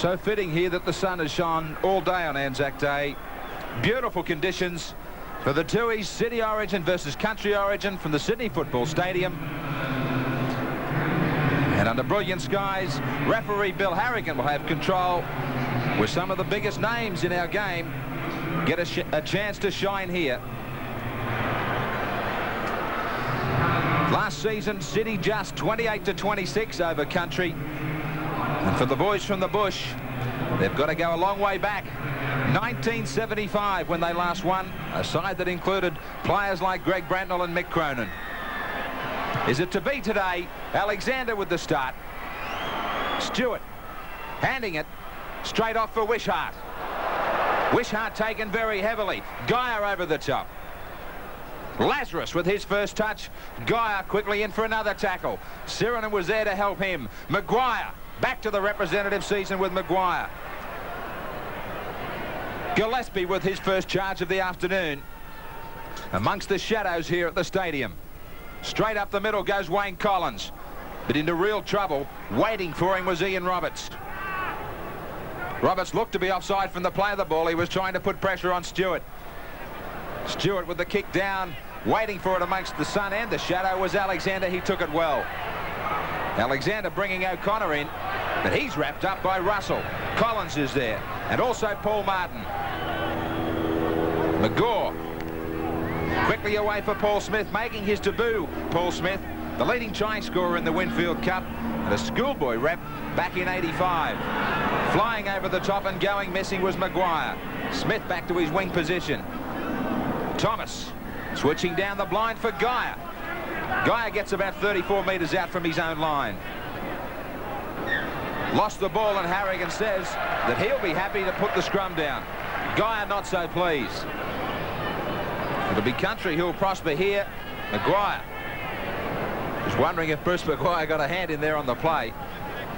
So fitting here that the sun has shone all day on Anzac Day. Beautiful conditions for the Tooheys City Origin versus Country Origin from the Sydney Football Stadium. And under brilliant skies, referee Bill Harrigan will have control with some of the biggest names in our game get a chance to shine here. Last season, City just 28-26 over Country. And for the boys from the bush, they've got to go a long way back. 1975 when they last won, a side that included players like Greg Brantnell and Mick Cronin. Is it to be today? Alexander with the start. Stewart handing it straight off for Wishart. Wishart taken very heavily. Geyer over the top. Lazarus with his first touch. Geyer quickly in for another tackle. Sirenen was there to help him. Maguire back to the representative season with Maguire. Gillespie with his first charge of the afternoon. Amongst the shadows here at the stadium. Straight up the middle goes Wayne Collins. But into real trouble, waiting for him was Ian Roberts. Roberts looked to be offside from the play of the ball. He was trying to put pressure on Stewart. Stewart with the kick down, waiting for it amongst the sun and the shadow was Alexander. He took it well. Alexander bringing O'Connor in, but he's wrapped up by Russell. Collins is there, and also Paul Martin. McGaw quickly away for Paul Smith, making his debut. Paul Smith, the leading try scorer in the Winfield Cup, and a schoolboy rep back in '85. Flying over the top and going missing was Maguire. Smith back to his wing position. Thomas switching down the blind for Geyer. Geyer gets about 34 metres out from his own line. Lost the ball, and Harrigan says that he'll be happy to put the scrum down. Geyer not so pleased. It'll be Country who'll prosper here. Maguire. Just wondering if Bruce Maguire got a hand in there on the play.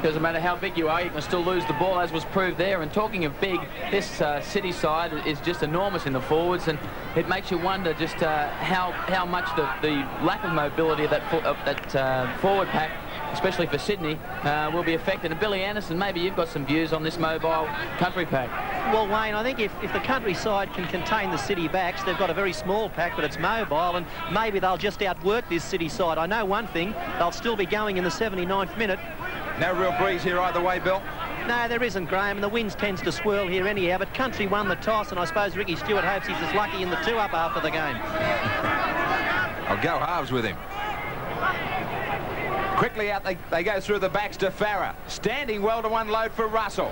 Doesn't matter how big you are, you can still lose the ball, as was proved there. And talking of big, this City side is just enormous in the forwards, and it makes you wonder just how much the lack of mobility of that forward pack, especially for Sydney, will be affected. And Billy Anderson, maybe you've got some views on this mobile Country pack. Well, Wayne, I think if the Country side can contain the City backs, they've got a very small pack, but it's mobile, and maybe they'll just outwork this City side. I know one thing, they'll still be going in the 79th minute. No real breeze here either way, Bill. No, there isn't, Graeme, and the wind tends to swirl here anyhow, but Country won the toss, and I suppose Ricky Stewart hopes he's as lucky in the two-up after the game. I'll go halves with him. Quickly out they go through the backs to Farah. Standing well to unload for Russell.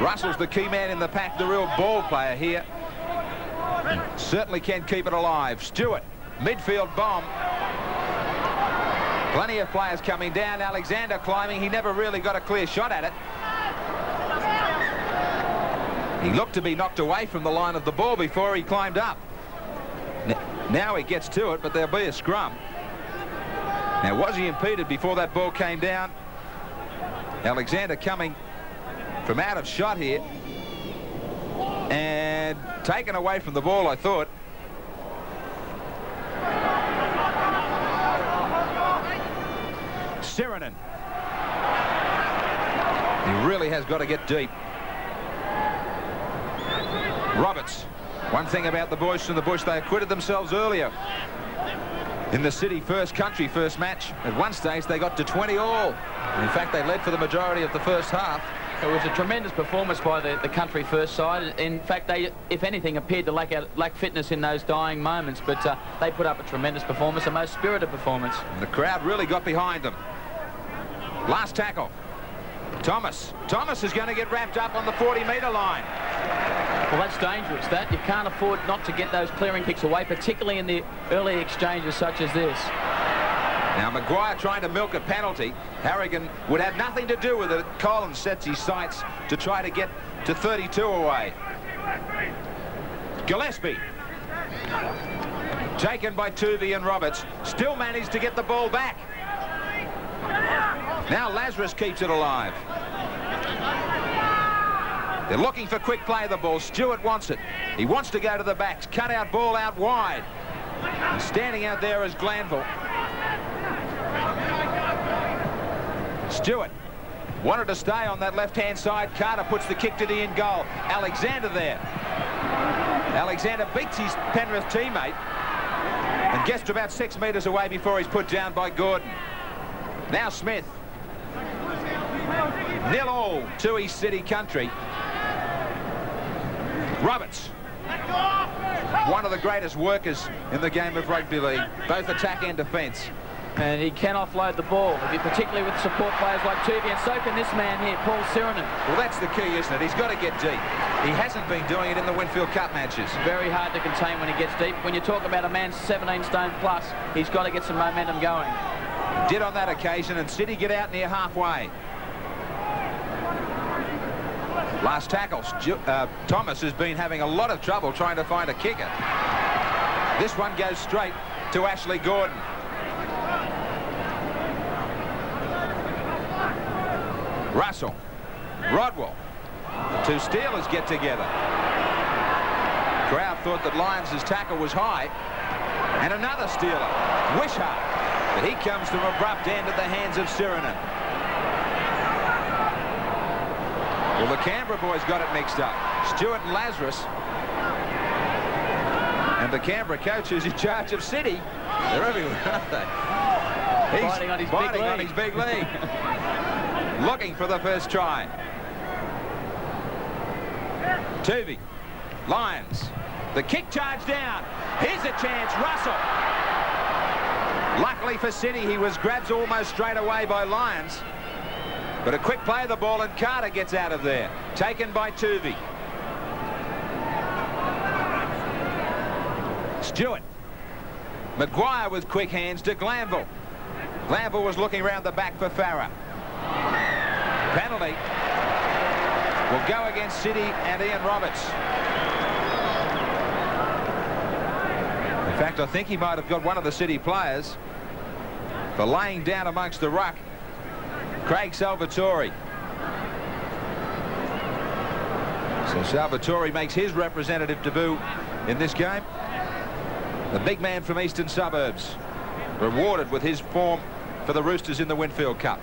Russell's the key man in the pack, the real ball player here. Certainly can keep it alive. Stewart, midfield bomb. Plenty of players coming down. Alexander climbing. He never really got a clear shot at it. He looked to be knocked away from the line of the ball before he climbed up. Now he gets to it, but there'll be a scrum. Now, was he impeded before that ball came down? Alexander coming from out of shot here. And taken away from the ball, I thought. Sirenen. He really has got to get deep. Roberts. One thing about the boys from the bush, they acquitted themselves earlier in the City first, Country first match. At one stage they got to 20 all. In fact, they led for the majority of the first half. It was a tremendous performance by the Country first side. In fact, they, if anything, appeared to lack fitness in those dying moments, but they put up a tremendous performance, a most spirited performance. And the crowd really got behind them. Last tackle. Thomas. Thomas is going to get wrapped up on the 40-metre line. Well, that's dangerous. That you can't afford not to get those clearing kicks away, particularly in the early exchanges such as this. Now Maguire trying to milk a penalty. Harrigan would have nothing to do with it. Collins sets his sights to try to get to 32 away. Gillespie. Taken by Tuvey and Roberts. Still managed to get the ball back. Now Lazarus keeps it alive. They're looking for quick play of the ball. Stewart wants it. He wants to go to the backs. Cut out ball out wide. And standing out there is Glanville. Stewart Wanted to stay on that left-hand side. Carter puts the kick to the in goal. Alexander there. Alexander beats his Penrith teammate and gets to about 6 metres away before he's put down by Gordon. Now Smith. 0-0 to East City Country. Roberts, one of the greatest workers in the game of rugby league, both attack and defence. And he can offload the ball, particularly with support players like Tuvey, and so can this man here, Paul Sirenen. Well, that's the key, isn't it? He's got to get deep. He hasn't been doing it in the Winfield Cup matches. Very hard to contain when he gets deep. When you talk about a man 17 stone plus, he's got to get some momentum going. Did on that occasion, and City get out near halfway. Last tackle, Thomas has been having a lot of trouble trying to find a kicker. This one goes straight to Ashley Gordon. Russell, Rodwell, the two Steelers get together. Crowd thought that Lyons' tackle was high. And another Steeler, Wishart, but he comes to an abrupt end at the hands of Sirenen. Well, the Canberra boys got it mixed up. Stewart and Lazarus. And the Canberra coach who's in charge of City. They're everywhere, aren't they? He's biting on his big league. Looking for the first try. Tuvey. Lyons. The kick charge down. Here's a chance. Russell. Luckily for City, he was grabbed almost straight away by Lyons. But a quick play of the ball, and Carter gets out of there. Taken by Tuvey. Stewart. Maguire with quick hands to Glanville. Glanville was looking around the back for Farah. Penalty will go against City and Ian Roberts. In fact, I think he might have got one of the City players for laying down amongst the ruck. Craig Salvatore. So Salvatore makes his representative debut in this game. The big man from Eastern Suburbs, rewarded with his form for the Roosters in the Winfield Cup.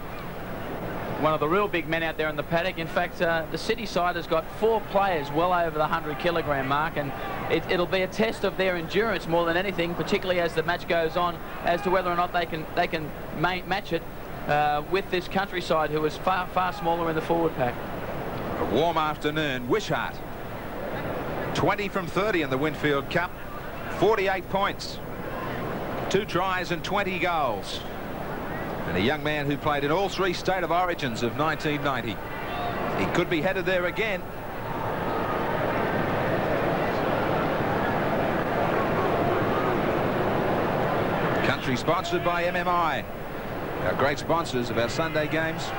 One of the real big men out there in the paddock. In fact, the City side has got 4 players well over the 100-kilogram mark, and it'll be a test of their endurance more than anything, particularly as the match goes on, as to whether or not they can match it with this countryside, who is far smaller in the forward pack. A warm afternoon. Wishart, 20 from 30 in the Winfield Cup, 48 points, 2 tries and 20 goals. And a young man who played in all 3 State of Origins of 1990. He could be headed there again. Country sponsored by MMI, our great sponsors of our Sunday games.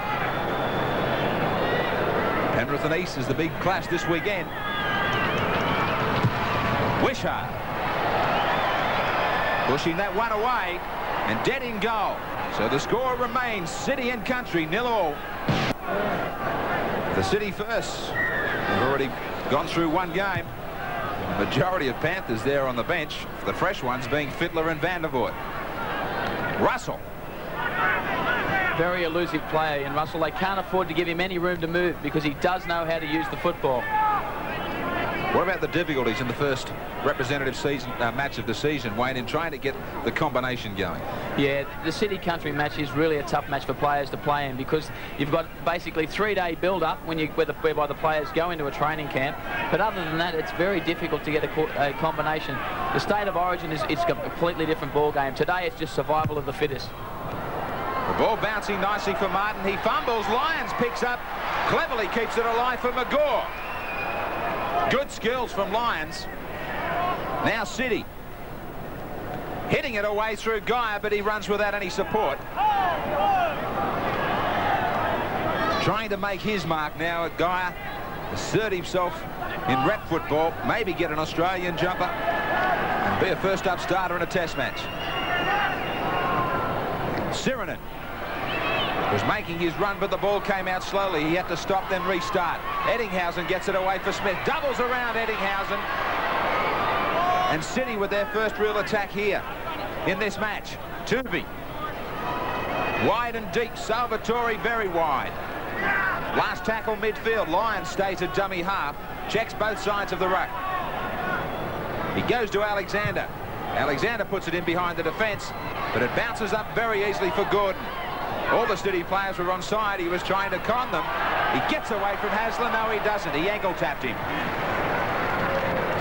Penrith and East is the big clash this weekend. Wishart pushing that one away and dead in goal. So the score remains City and Country 0-0. The City first have already gone through one game. The majority of Panthers there on the bench, the fresh ones being Fittler and Vandervoort. Russell. Very elusive player in Russell. They can't afford to give him any room to move because he does know how to use the football. What about the difficulties in the first representative season match of the season, Wayne, in trying to get the combination going? Yeah, the City Country match is really a tough match for players to play in because you've got basically 3-day build-up whereby the players go into a training camp. But other than that, it's very difficult to get a combination. The State of Origin it's a completely different ball game. Today, it's just survival of the fittest. The ball bouncing nicely for Martin. He fumbles. Lyons picks up. Cleverly keeps it alive for McGaw. Good skills from Lyons. Now City. Hitting it away through Geyer, but he runs without any support. Trying to make his mark now at Geyer. Assert himself in rep football. Maybe get an Australian jumper. And be a first-up starter in a test match. Sirenen was making his run, but the ball came out slowly. He had to stop, then restart. Eddinghausen gets it away for Smith. Doubles around Eddinghausen. And City with their first real attack here in this match. Tuvey. Wide and deep. Salvatore very wide. Last tackle midfield. Lyons stays at dummy half. Checks both sides of the ruck. He goes to Alexander. Alexander puts it in behind the defence, but it bounces up very easily for Gordon. All the City players were onside. He was trying to con them. He gets away from Hasler. No, he doesn't. He ankle tapped him.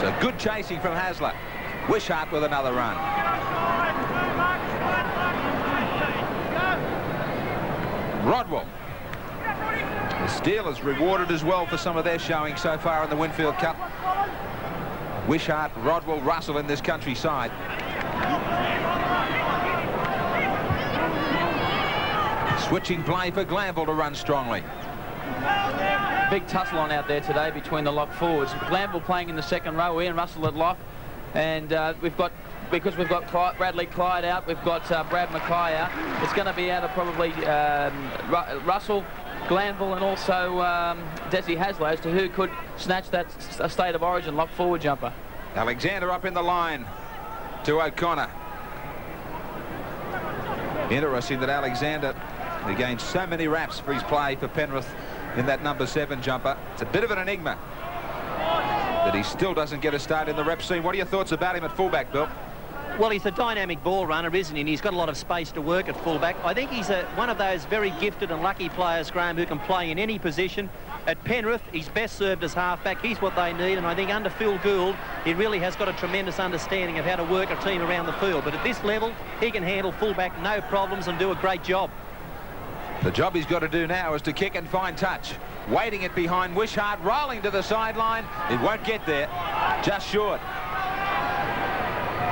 So good chasing from Hasler. Wishart with another run. Rodwell. The Steelers rewarded as well for some of their showing so far in the Winfield Cup. Wishart, Rodwell, Russell in this countryside. Switching play for Glanville to run strongly. Big tussle on out there today between the lock forwards. Glanville playing in the second row, Ian Russell at lock, and because we've got Bradley Clyde out, we've got Brad Mackay out. It's going to be out of probably Russell, Glanville, and also Desi Hasler as to who could snatch that State of Origin lock forward jumper. Alexander up in the line to O'Connor. Interesting that Alexander, he gained so many raps for his play for Penrith in that number 7 jumper. It's a bit of an enigma that he still doesn't get a start in the rep scene. What are your thoughts about him at fullback, Bill? Well, he's a dynamic ball runner, isn't he? And he's got a lot of space to work at fullback. I think he's one of those very gifted and lucky players, Graeme, who can play in any position. At Penrith, he's best served as halfback. He's what they need, and I think under Phil Gould, he really has got a tremendous understanding of how to work a team around the field. But at this level, he can handle fullback no problems and do a great job. The job he's got to do now is to kick and find touch. Waiting it behind Wishart, rolling to the sideline. It won't get there, just short.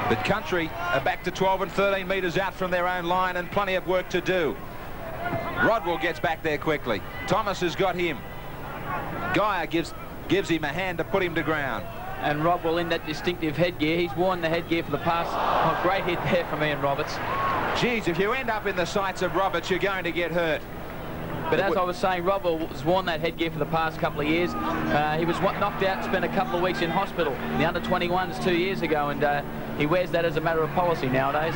But Country are back to 12 and 13 metres out from their own line and plenty of work to do. Rodwell gets back there quickly. Thomas has got him. Geyer gives him a hand to put him to ground. And Rodwell in that distinctive headgear. He's worn the headgear for the past. Oh, great hit there from Ian Roberts. Geez, if you end up in the sights of Roberts, you're going to get hurt. But as I was saying, Rodwell has worn that headgear for the past couple of years. He was knocked out and spent a couple of weeks in hospital. The under-21s 2 years ago, and he wears that as a matter of policy nowadays.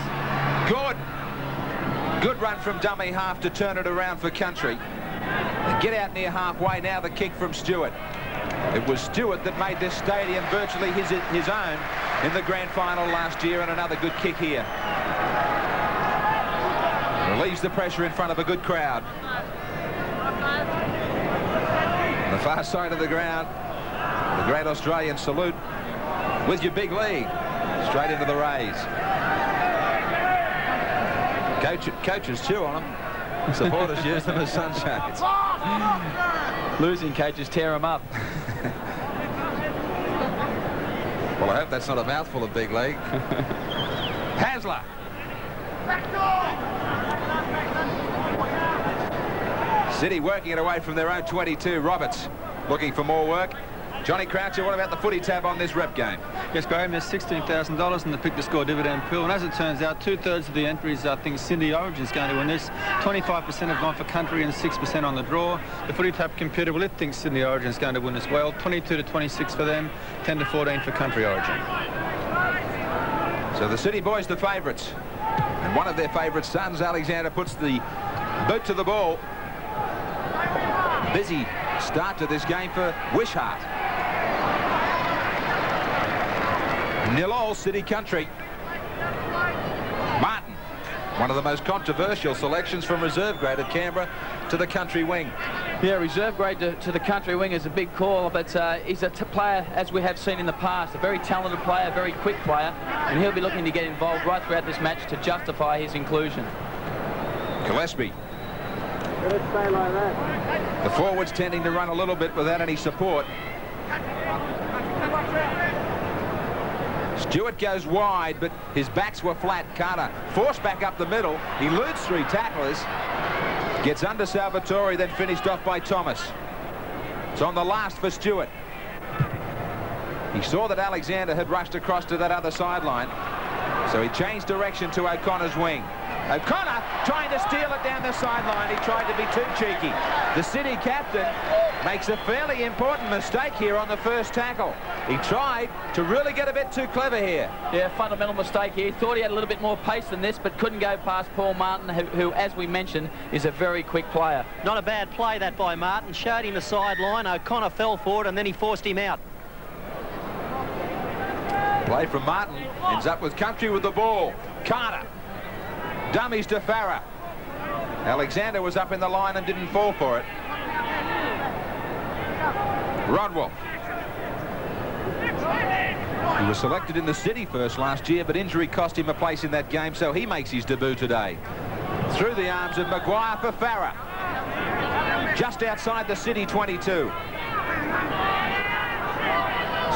Good run from dummy half to turn it around for Country. They get out near halfway now, the kick from Stewart. It was Stewart that made this stadium virtually his own in the grand final last year, and another good kick here. Relieves the pressure in front of a good crowd. On the far side of the ground, the great Australian salute with your big league. Straight into the rays. Coaches chew on them. Supporters use them as sunshades. Losing coaches tear them up. Well, I hope that's not a mouthful of big league. Hasler. City working it away from their own 22. Roberts looking for more work. Johnny Croucher, what about the footy tab on this rep game? Yes, Graeme, there's $16,000 in the pick to score dividend pool, and as it turns out, 2/3 of the entries think Sydney Origin's going to win this. 25% have gone for Country and 6% on the draw. The footy tab computer, well, it thinks Sydney Origin's going to win as well. 22 to 26 for them, 10 to 14 for Country Origin. So the City boys the favourites, and one of their favourite sons, Alexander, puts the boot to the ball. Busy start to this game for Wishart. 0-0 City Country. Martin, one of the most controversial selections from reserve grade at Canberra to the Country wing. Yeah, reserve grade to the Country wing is a big call, but he's a player, as we have seen in the past, a very talented player, a very quick player, and he'll be looking to get involved right throughout this match to justify his inclusion. Gillespie. The forwards tending to run a little bit without any support. Stewart goes wide, but his backs were flat. Carter forced back up the middle. He eludes 3 tacklers. Gets under Salvatore, then finished off by Thomas. It's on the last for Stewart. He saw that Alexander had rushed across to that other sideline, so he changed direction to O'Connor's wing. O'Connor trying to steal it down the sideline. He tried to be too cheeky. The City captain makes a fairly important mistake here on the first tackle. He tried to really get a bit too clever here. Yeah, fundamental mistake here. He thought he had a little bit more pace than this, but couldn't go past Paul Martin, who, as we mentioned, is a very quick player. Not a bad play, that, by Martin. Showed him the sideline. O'Connor fell forward, and then he forced him out. Play from Martin. Ends up with Country with the ball. Carter. Dummies to Farah. Alexander was up in the line and didn't fall for it. Rodwell. He was selected in the City first last year, but injury cost him a place in that game, so he makes his debut today. Through the arms of Maguire for Farah. Just outside the City 22.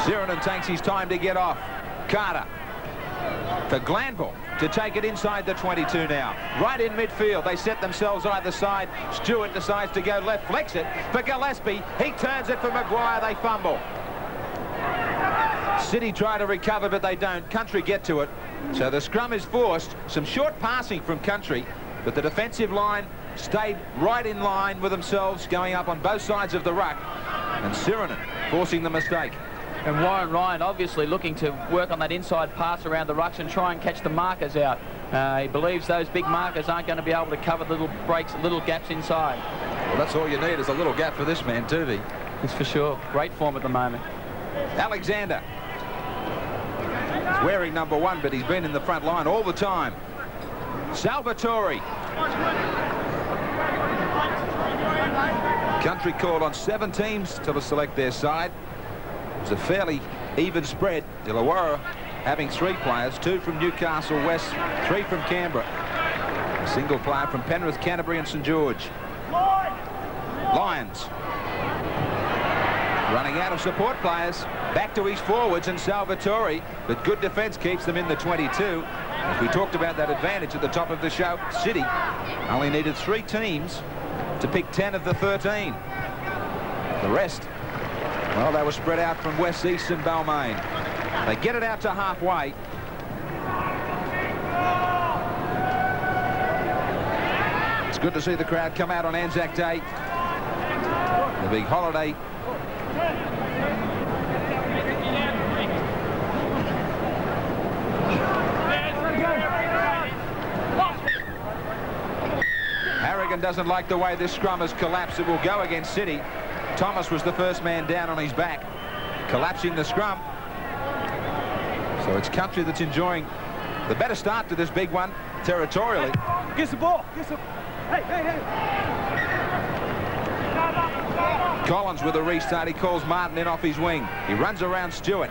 Sirenen takes his time to get off. Carter. For Glanville to take it inside the 22 now. Right in midfield. They set themselves either side. Stewart decides to go left, flicks it for Gillespie. He turns it for Maguire. They fumble. City try to recover, but they don't. Country get to it. So the scrum is forced. Some short passing from Country, but the defensive line stayed right in line with themselves, going up on both sides of the ruck. And Sirenen forcing the mistake. And Warren Ryan obviously looking to work on that inside pass around the rucks and try and catch the markers out. He believes those big markers aren't going to be able to cover little breaks, little gaps inside. Well, that's all you need is a little gap for this man, Tuvey. That's for sure. Great form at the moment. Alexander. He's wearing number 1, but he's been in the front line all the time. Salvatore. Country called on 7 teams to select their side. It's a fairly even spread. Illawarra having 3 players, 2 from Newcastle West, 3 from Canberra. A single player from Penrith, Canterbury and St George. Lions. Running out of support players. Back to his forwards and Salvatore, but good defence keeps them in the 22. As we talked about that advantage at the top of the show, City only needed 3 teams to pick 10 of the 13. The rest, well, they were spread out from West, East and Balmain. They get it out to halfway. It's good to see the crowd come out on Anzac Day. The big holiday. Harrigan doesn't like the way this scrum has collapsed. It will go against City. Thomas was the first man down on his back, collapsing the scrum. So it's Country that's enjoying the better start to this big one territorially. Get the ball. Hey. Collins with a restart. He calls Martin in off his wing. He runs around Stewart.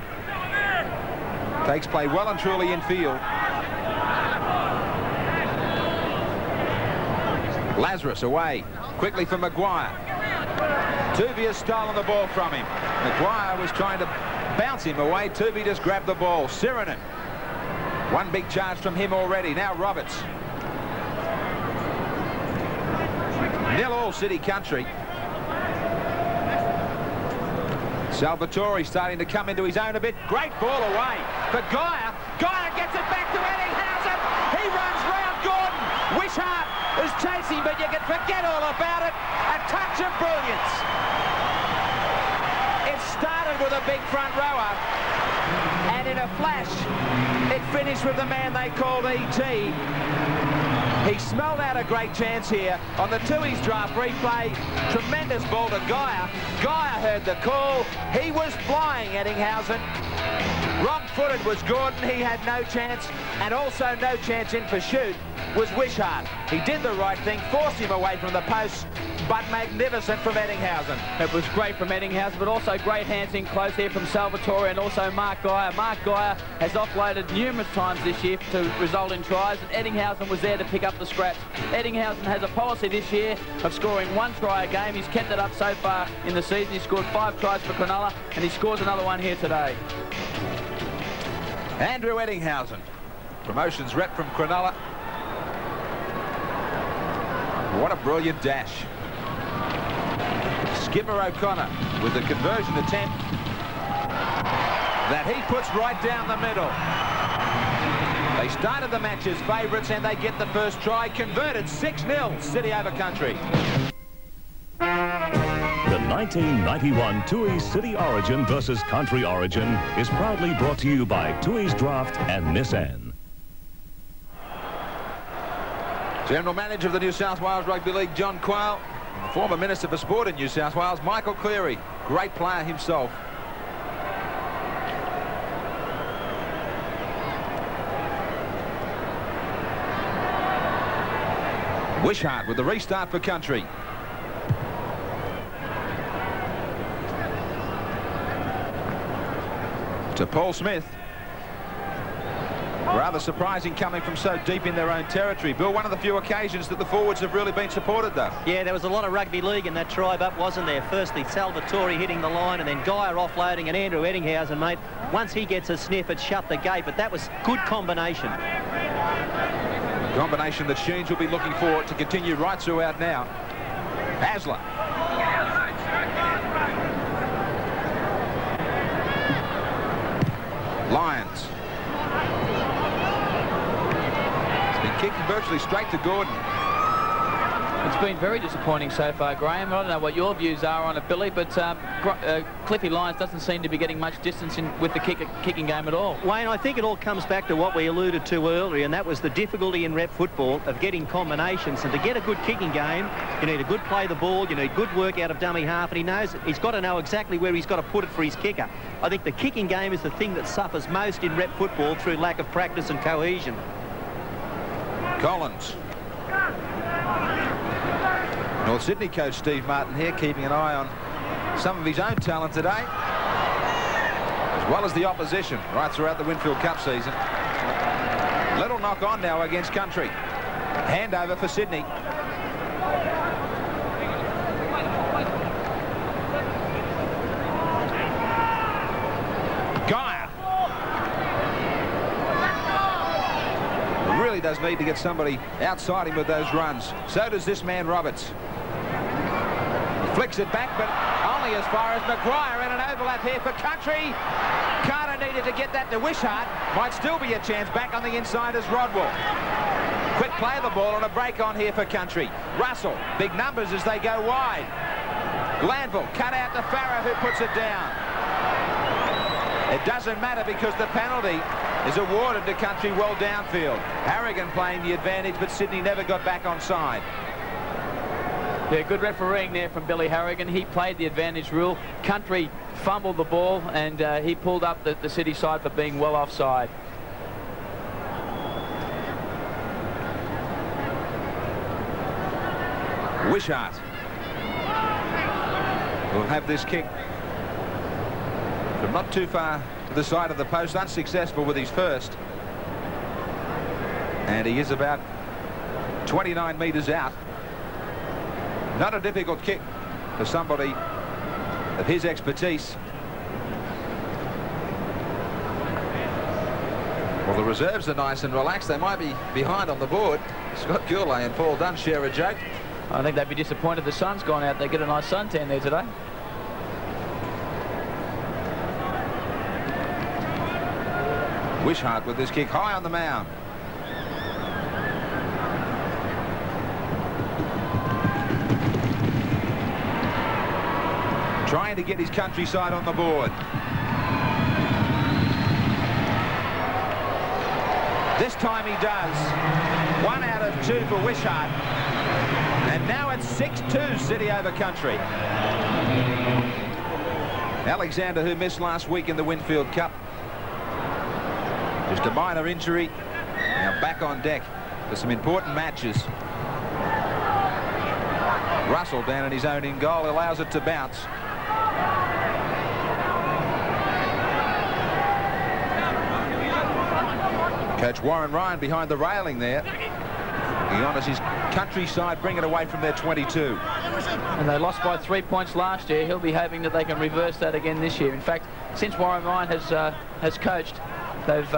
Takes play well and truly in field. Lazarus away. Quickly for Maguire. Tuvey has stolen the ball from him. Maguire was trying to bounce him away. Tuvey just grabbed the ball. Sirenen. One big charge from him already. Now Roberts. 0-0 City Country. Salvatore starting to come into his own a bit. Great ball away for Geyer. Geyer gets it back to Eddinghausen. He runs round Gordon. Wishart is chasing, but you can forget all about it. A touch of brilliance. It started with a big front rower, and in a flash, it finished with the man they called E.T. He smelled out a great chance here on the Tooheys draft replay. Tremendous ball to Geyer. Geyer heard the call. He was flying, Eddinghausen. Wrong-footed was Gordon. He had no chance, and also no chance in pursuit was Wishart. He did the right thing, forced him away from the post, but magnificent from Eddinghausen. It was great from Eddinghausen, but also great hands in close here from Salvatore and also Mark Geyer. Mark Geyer has offloaded numerous times this year to result in tries, and Eddinghausen was there to pick up the scraps. Eddinghausen has a policy this year of scoring 1 try a game. He's kept it up so far in the season. He scored 5 tries for Cronulla, and he scores another one here today. Andrew Eddinghausen, promotions rep from Cronulla. What a brilliant dash. Skipper O'Connor with the conversion attempt that he puts right down the middle. They They started the match as favourites and they get the first try. Converted 6-0, City over Country. The 1991 TUI City Origin versus Country Origin is proudly brought to you by TUI's Draft and Nissan. General Manager of the New South Wales Rugby League, John Quayle. And the former Minister for Sport in New South Wales, Michael Cleary. Great player himself. Wishart with the restart for Country. To Paul Smith. Rather surprising coming from so deep in their own territory. Bill, one of the few occasions that the forwards have really been supported, though. Yeah, there was a lot of rugby league in that try, but wasn't there? Firstly, Salvatore hitting the line, and then Geyer offloading, and Andrew Eddinghausen, mate. Once he gets a sniff, it shut the gate, but that was good combination. Combination that Sheens will be looking for to continue right throughout now. Hasler. Lyons. It's been kicked virtually straight to Gordon. It's been very disappointing so far, Graeme. I don't know what your views are on it, Billy, but Cliffy Lyons doesn't seem to be getting much distance with the kicking game at all. Wayne, I think it all comes back to what we alluded to earlier, and that was the difficulty in rep football of getting combinations. And to get a good kicking game, you need a good play the ball, you need good work out of dummy half, and he's got to know exactly where he's got to put it for his kicker. I think the kicking game is the thing that suffers most in rep football through lack of practice and cohesion. Collins. North Sydney coach Steve Martin here keeping an eye on some of his own talent today, as well as the opposition right throughout the Winfield Cup season. Little knock on now against Country. Handover for Sydney. Geyer. Really does need to get somebody outside him with those runs. So does this man Roberts. Flicks it back, but only as far as Maguire, and an overlap here for Country. Carter needed to get that to Wishart. Might still be a chance back on the inside as Rodwell. Quick play of the ball and a break on here for Country. Russell, big numbers as they go wide. Glanville cut out to Farah, who puts it down. It doesn't matter because the penalty is awarded to Country well downfield. Harrigan playing the advantage, but Sydney never got back on side. Yeah, good refereeing there from Billy Harrigan. He played the advantage rule. Country fumbled the ball, and he pulled up the City side for being well offside. Wishart will have this kick from not too far to the side of the post. Unsuccessful with his first. And he is about 29 metres out. Not a difficult kick for somebody of his expertise. Well, the reserves are nice and relaxed. They might be behind on the board. Scott Gourlay and Paul Dunn share a joke. I think they'd be disappointed the sun's gone out. They get a nice suntan there today. Wishart with this kick high on the mound. Trying to get his Country side on the board. This time he does. 1 out of 2 for Wishart. And now it's 6-2 City over Country. Alexander, who missed last week in the Winfield Cup. Just a minor injury. Now back on deck for some important matches. Russell down in his own in goal allows it to bounce. Coach Warren Ryan behind the railing there. He honors his Country side, bring it away from their 22. And they lost by 3 points last year. He'll be hoping that they can reverse that again this year. In fact, since Warren Ryan has coached, they've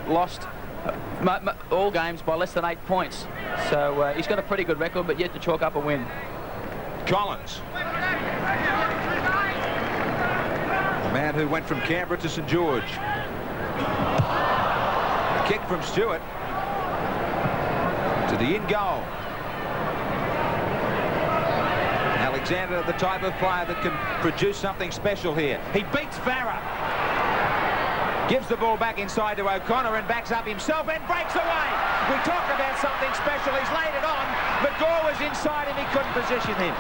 lost all games by less than 8 points. So he's got a pretty good record, but yet to chalk up a win. Collins. The man who went from Canberra to St George. Kick from Stewart to the in goal. Alexander, the type of player that can produce something special here. He beats Farah. Gives the ball back inside to O'Connor and backs up himself and breaks away. We talked about something special. He's laid it on. McGaw was inside him. He couldn't position him.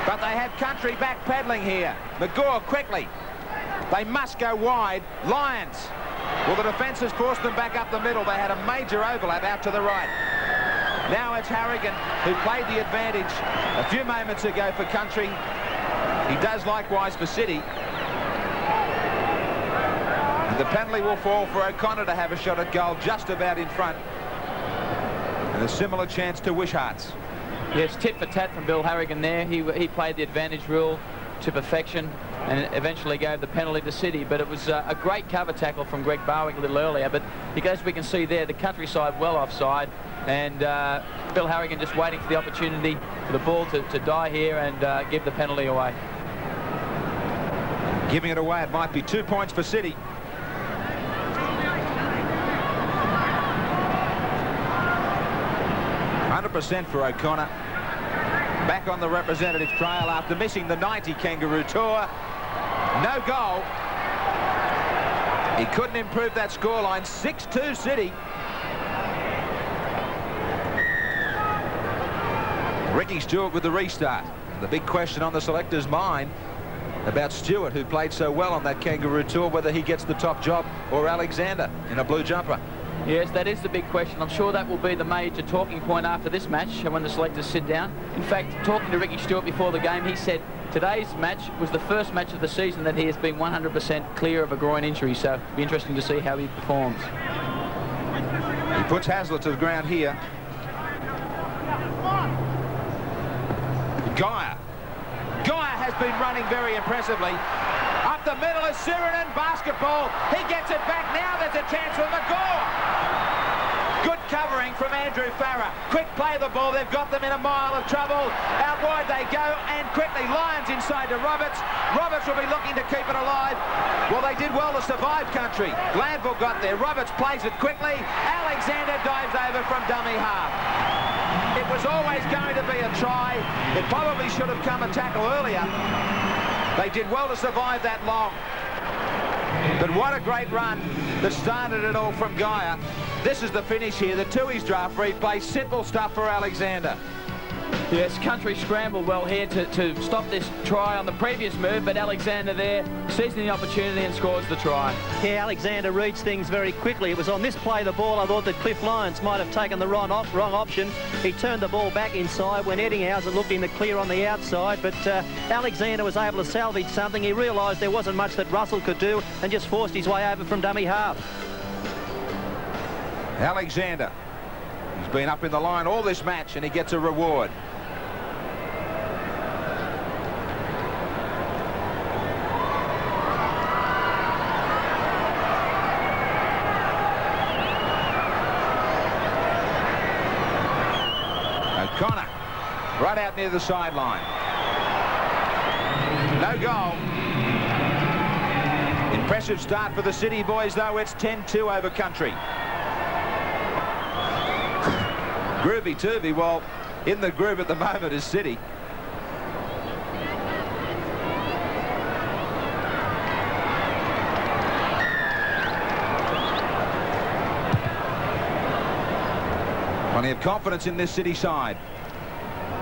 But they have Country back paddling here. McGaw quickly. They must go wide. Lions. Well, the defence has forced them back up the middle. They had a major overlap out to the right. Now it's Harrigan who played the advantage a few moments ago for Country. He does likewise for City. And the penalty will fall for O'Connor to have a shot at goal just about in front. And a similar chance to Wishart's. Yes, tit for tat from Bill Harrigan there. He played the advantage rule to perfection and eventually gave the penalty to City. But it was a great cover tackle from Greg Barwick a little earlier. But as we can see there, the Countryside well offside. And Bill Harrigan just waiting for the opportunity for the ball to die here and give the penalty away. Giving it away, it might be 2 points for City. % for O'Connor. Back on the representative trail after missing the 90 Kangaroo Tour. No goal. He couldn't improve that scoreline. 6-2 City. Ricky Stewart with the restart. The big question on the selector's mind about Stewart, who played so well on that Kangaroo Tour, whether he gets the top job or Alexander in a blue jumper. Yes, that is the big question. I'm sure that will be the major talking point after this match when the selectors sit down. In fact, talking to Ricky Stewart before the game, he said today's match was the first match of the season that he has been 100% clear of a groin injury, so it'll be interesting to see how he performs. He puts Hasler to the ground here. Geyer has been running very impressively. Up the middle is Sirinen, basketball. He gets it back now. There's a chance for McGaw. Good covering from Andrew Farah. Quick play of the ball. They've got them in a mile of trouble. Out wide they go, and quickly Lions inside to Roberts. Roberts will be looking to keep it alive. Well, they did well to survive Country. Glanville got there. Roberts plays it quickly. Alexander dives over from dummy half. It was always going to be a try. It probably should have come a tackle earlier. They did well to survive that long. But what a great run that started it all from Geyer. This is the finish here. The Tooheys draft replay. Simple stuff for Alexander. Yes, Country scrambled well here to stop this try on the previous move, but Alexander there seizing the opportunity and scores the try. Yeah, Alexander reads things very quickly. It was on this play the ball I thought that Cliff Lyons might have taken the wrong option. He turned the ball back inside when Eddinghausen looked in the clear on the outside, but Alexander was able to salvage something. He realised there wasn't much that Russell could do and just forced his way over from dummy half. Alexander, he's been up in the line all this match and he gets a reward. O'Connor, right out near the sideline. No goal. Impressive start for the City boys, though. It's 10-2 over Country. Groovy Turvy, well, in the groove at the moment is City. Plenty of confidence in this City side.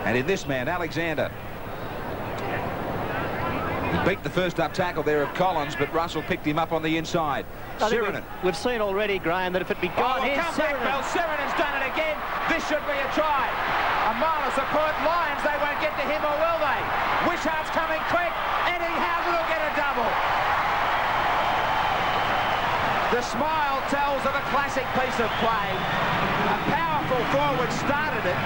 And in this man, Alexander. He beat the first up tackle there of Collins, but Russell picked him up on the inside. Sirinen. We've seen already, Graeme, that if it be gone, here's Sirinen. Sirinen's done it again. This should be a try. A mile of support. Lions, they won't get to him, or will they? Wishart's coming quick. Eddinghausen will get a double. The smile tells of a classic piece of play. A powerful forward started it,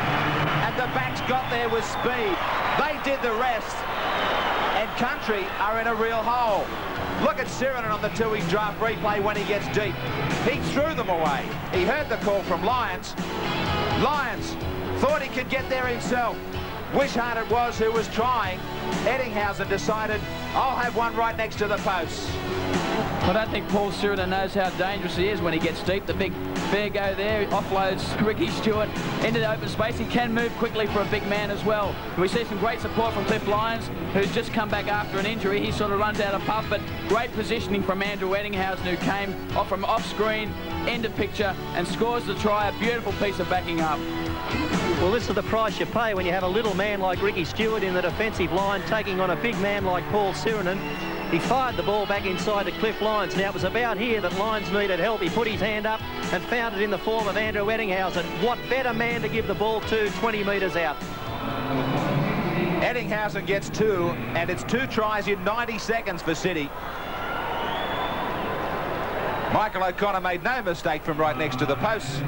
and the backs got there with speed. They did the rest, and Country are in a real hole. Look at Sirinen on the Tooheys draft replay when he gets deep. He threw them away. He heard the call from Lyons. Lyons thought he could get there himself. Wishart it was who was trying. Eddinghausen decided, I'll have one right next to the posts. I don't think Paul Sirina knows how dangerous he is when he gets deep. The big fair go there, offloads Ricky Stewart into the open space. He can move quickly for a big man as well. We see some great support from Cliff Lyons, who's just come back after an injury. He sort of runs out of puff, but great positioning from Andrew Ettinghausen, who came off from off-screen, end of picture, and scores the try. A beautiful piece of backing up. Well, this is the price you pay when you have a little man like Ricky Stewart in the defensive line taking on a big man like Paul Sirinen. He fired the ball back inside to Cliff Lyons. Now, it was about here that Lyons needed help. He put his hand up and found it in the form of Andrew Ettinghausen. What better man to give the ball to 20 metres out? Ettinghausen gets 2, and it's 2 tries in 90 seconds for City. Michael O'Connor made no mistake from right next to the posts.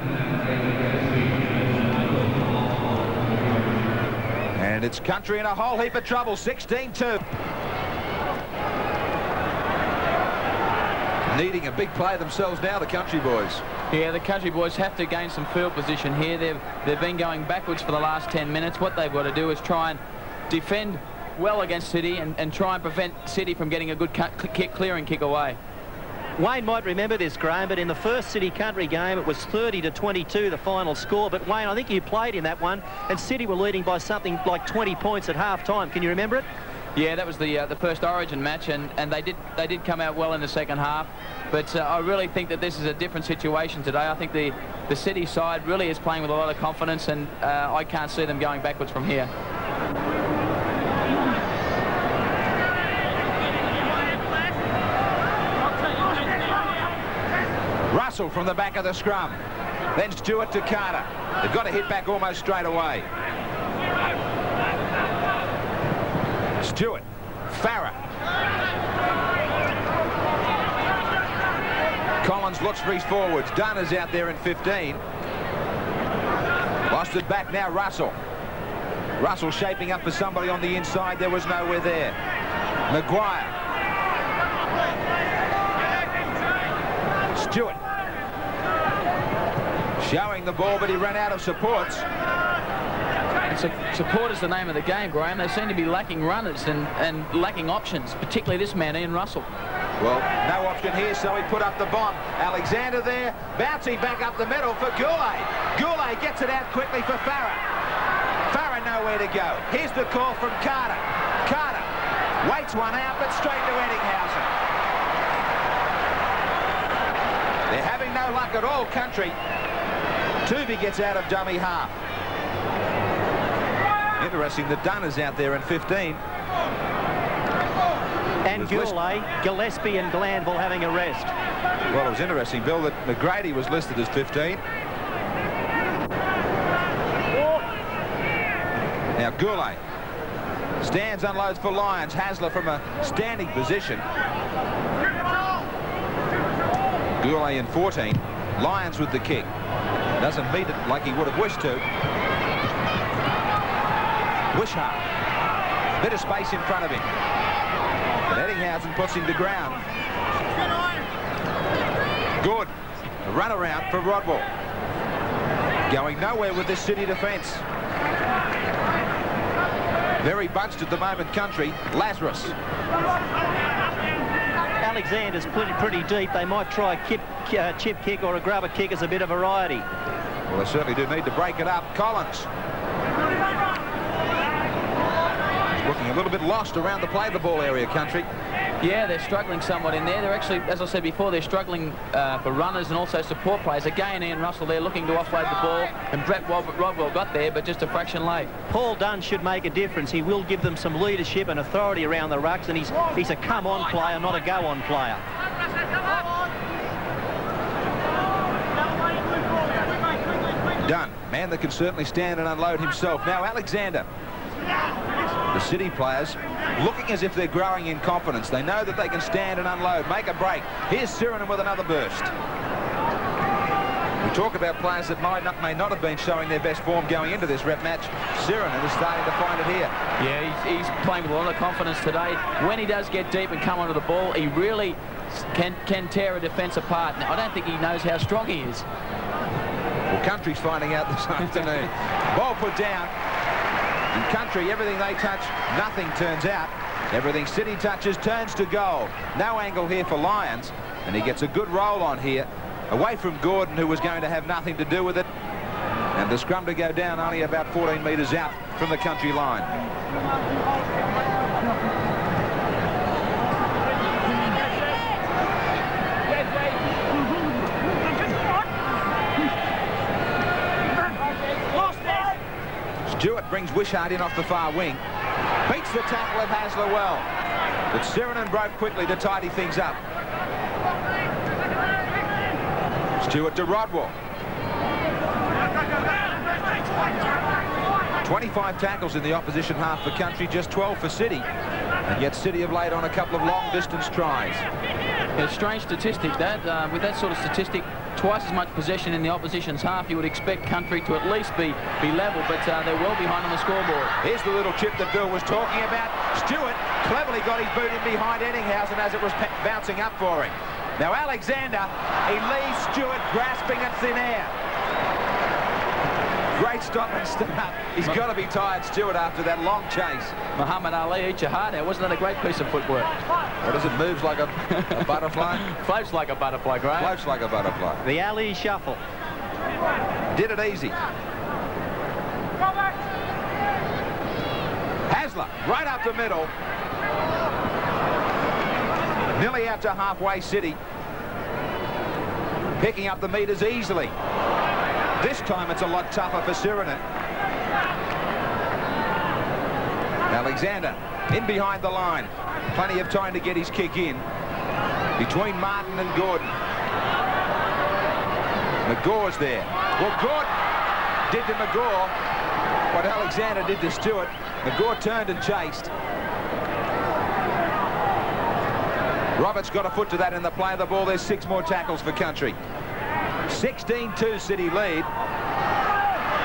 And it's Country in a whole heap of trouble, 16-2. Needing a big play themselves now, the Country boys. Yeah, the Country boys have to gain some field position here. They've been going backwards for the last 10 minutes. What they've got to do is try and defend well against City and try and prevent City from getting a good clearing kick away. Wayne might remember this, Graeme, but in the first City Country game, it was 30-22, the final score. But, Wayne, I think you played in that one, and City were leading by something like 20 points at half-time. Can you remember it? Yeah, that was the first Origin match, and they did come out well in the second half. But I really think that this is a different situation today. I think the City side really is playing with a lot of confidence, and I can't see them going backwards from here. Russell from the back of the scrum. Then Stewart to Carter. They've got to hit back almost straight away. Stewart. Farah. Collins looks for his forwards. Dunn is out there in 15. Lost it back now, Russell. Russell shaping up for somebody on the inside. There was nowhere there. Maguire. Stewart. Showing the ball, but he ran out of supports. Support is the name of the game, Graeme. They seem to be lacking runners and lacking options, particularly this man, Ian Russell. Well, no option here, so he put up the bomb. Alexander there, bouncing back up the middle for Goulet. Goulet gets it out quickly for Farah. Farah nowhere to go. Here's the call from Carter. Carter waits one out, but straight to Ettinghausen. They're having no luck at all, Country. Tooby gets out of dummy half. Interesting that Dunn is out there in 15. And Goulet, Gillespie and Glanville having a rest. Well, it was interesting, Bill, that McGrady was listed as 15. Now Goulet stands, unloads for Lyons. Hasler from a standing position. Goulet in 14. Lyons with the kick. Doesn't meet it like he would have wished to. Wishart. Bit of space in front of him. But Ettinghausen puts him to ground. Good. A run around for Rodwell. Going nowhere with this City defence. Very bunched at the moment, Country. Lazarus. Alexander's pretty deep. They might try a chip kick or a grubber kick as a bit of variety. Well, they certainly do need to break it up. Collins. Looking a little bit lost around the play the ball area, Country. Yeah, they're struggling somewhat in there. They're actually, as I said before, they're struggling for runners and also support players. Again, Ian Russell there looking to offload the ball, and Brett Rodwell got there, but just a fraction late. Paul Dunn should make a difference. He will give them some leadership and authority around the rucks, and he's a come-on player, not a go-on player. Dunn, man that can certainly stand and unload himself. Now Alexander. The City players looking as if they're growing in confidence. They know that they can stand and unload, make a break. Here's Sirinen with another burst. We talk about players that may not have been showing their best form going into this rep match. Sirinen is starting to find it here. Yeah, he's playing with a lot of confidence today. When he does get deep and come onto the ball, he really can tear a defence apart. Now, I don't think he knows how strong he is. Well, Country's finding out this afternoon. Ball put down. In Country, everything they touch, nothing turns out. Everything City touches turns to goal. No angle here for Lions, and he gets a good roll on here, away from Gordon, who was going to have nothing to do with it, and the scrum to go down only about 14 metres out from the country line. Stewart brings Wishart in off the far wing. Beats the tackle of Hasler well. But Sirinen broke quickly to tidy things up. Stewart to Rodwell. 25 tackles in the opposition half for country, just 12 for City. And yet City have laid on a couple of long-distance tries. A strange statistic, that. With that sort of statistic, twice as much possession in the opposition's half, you would expect country to at least be level, but they're well behind on the scoreboard. Here's the little chip that Bill was talking about. Stewart cleverly got his boot in behind Ettinghausen as it was bouncing up for him. Now Alexander, he leaves Stewart grasping at thin air. Great stop and start. He's got to be tired, Stewart, after that long chase. Muhammad Ali, eat your heart out. Wasn't that a great piece of footwork? What does it, moves like a butterfly? Floats like a butterfly, Graeme. Floats like a butterfly. The Ali shuffle. Did it easy. Hasler, right up the middle. Nearly out to halfway City. Picking up the metres easily. This time it's a lot tougher for Sirinen. Alexander in behind the line. Plenty of time to get his kick in. Between Martin and Gordon. McGaw's there. Well, Gordon did to McGaw what Alexander did to Stewart. McGaw turned and chased. Roberts got a foot to that in the play of the ball. There's 6 more tackles for country. 16-2 City lead.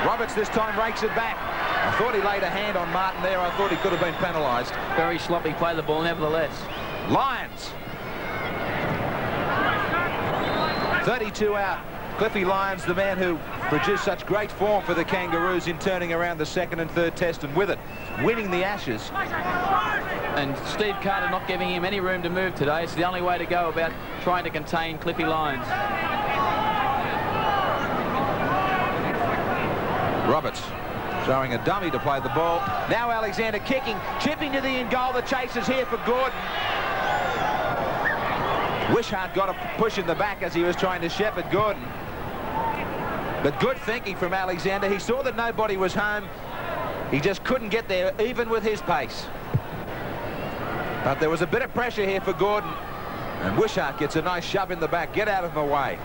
Roberts this time rakes it back. I thought he laid a hand on Martin there. I thought he could have been penalised. Very sloppy play of the ball, nevertheless. Lions. 32 out. Cliffy Lyons, the man who produced such great form for the Kangaroos in turning around the second and third test, and with it, winning the Ashes. And Steve Carter not giving him any room to move today. It's the only way to go about trying to contain Cliffy Lyons. Roberts throwing a dummy to play the ball. Now Alexander kicking, chipping to the in goal. The chase is here for Gordon. Wishart got a push in the back as he was trying to shepherd Gordon. But good thinking from Alexander. He saw that nobody was home. He just couldn't get there, even with his pace. But there was a bit of pressure here for Gordon. And Wishart gets a nice shove in the back. Get out of the way.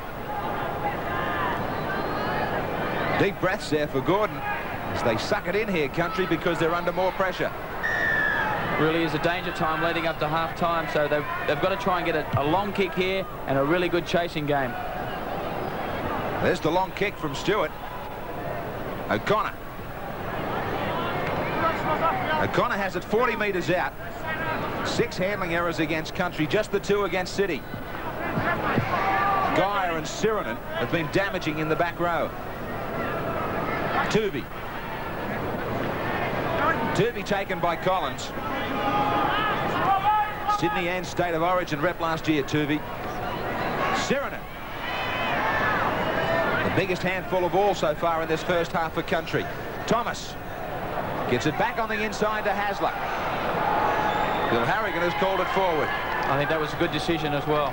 Deep breaths there for Gordon as they suck it in here, country, because they're under more pressure. Really is a danger time leading up to half-time, so they've got to try and get a long kick here and a really good chasing game. There's the long kick from Stewart. O'Connor. O'Connor has it 40 metres out. 6 handling errors against country, just the 2 against City. Geyer and Sirinen have been damaging in the back row. Tooby. Tooby taken by Collins. Sydney and State of Origin rep last year, Tooby. Sirinen. The biggest handful of all so far in this first half for country. Thomas gets it back on the inside to Hasler. Bill Harrigan has called it forward. I think that was a good decision as well.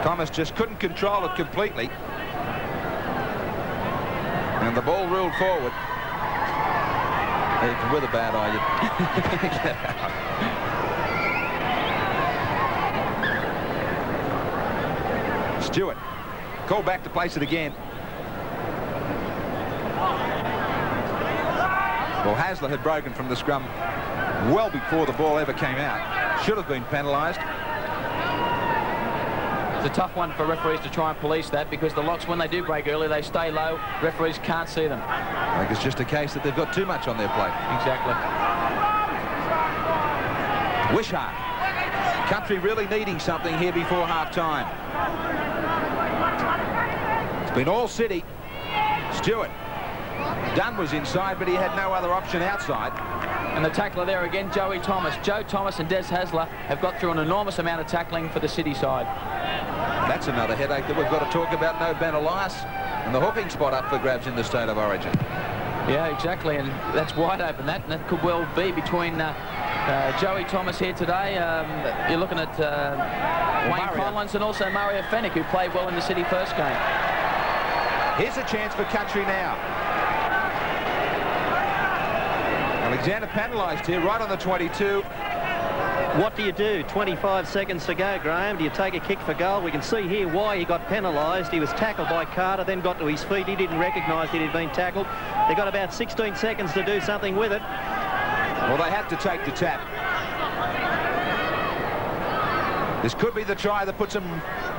Thomas just couldn't control it completely. And the ball ruled forward. Even with a bad eye, Stewart called back to place it again. Well, Hasler had broken from the scrum well before the ball ever came out. Should have been penalised. It's a tough one for referees to try and police that, because the locks, when they do break early, they stay low. Referees can't see them. I think it's just a case that they've got too much on their plate. Exactly. Wishart. Country really needing something here before half-time. It's been all City. Stewart. Dunn was inside, but he had no other option outside. And the tackler there again, Joey Thomas. Joe Thomas and Des Hasler have got through an enormous amount of tackling for the City side. That's another headache that we've got to talk about. No Ben Elias, and the hooking spot up for grabs in the State of Origin. Yeah, exactly, and that's wide open. That could well be between Joey Thomas here today. You're looking at Wayne Collins and also Mario Fennick, who played well in the City first game. Here's a chance for Country now. Alexander penalised here right on the 22. What do you do? 25 seconds to go, Graeme. Do you take a kick for goal? We can see here why he got penalised. He was tackled by Carter, then got to his feet. He didn't recognise that he'd been tackled. They got about 16 seconds to do something with it. Well, they had to take the tap. This could be the try that puts him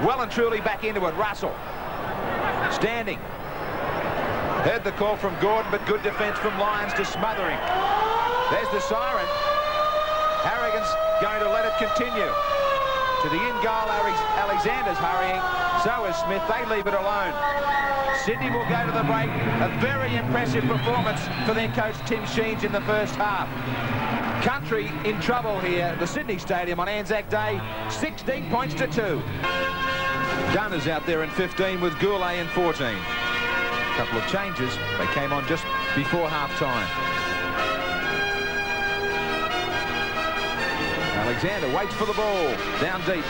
well and truly back into it. Russell standing. Heard the call from Gordon, but good defence from Lyons to smother him. There's the siren. Harrigan's going to let it continue. To the in goal, Alexander's hurrying. So is Smith. They leave it alone. Sydney will go to the break. A very impressive performance for their coach, Tim Sheens, in the first half. Country in trouble here at the Sydney Stadium on Anzac Day. 16 points to 2. Dunners out there in 15 with Goulet in 14. Couple of changes. They came on just before half-time. Alexander waits for the ball. Down deep.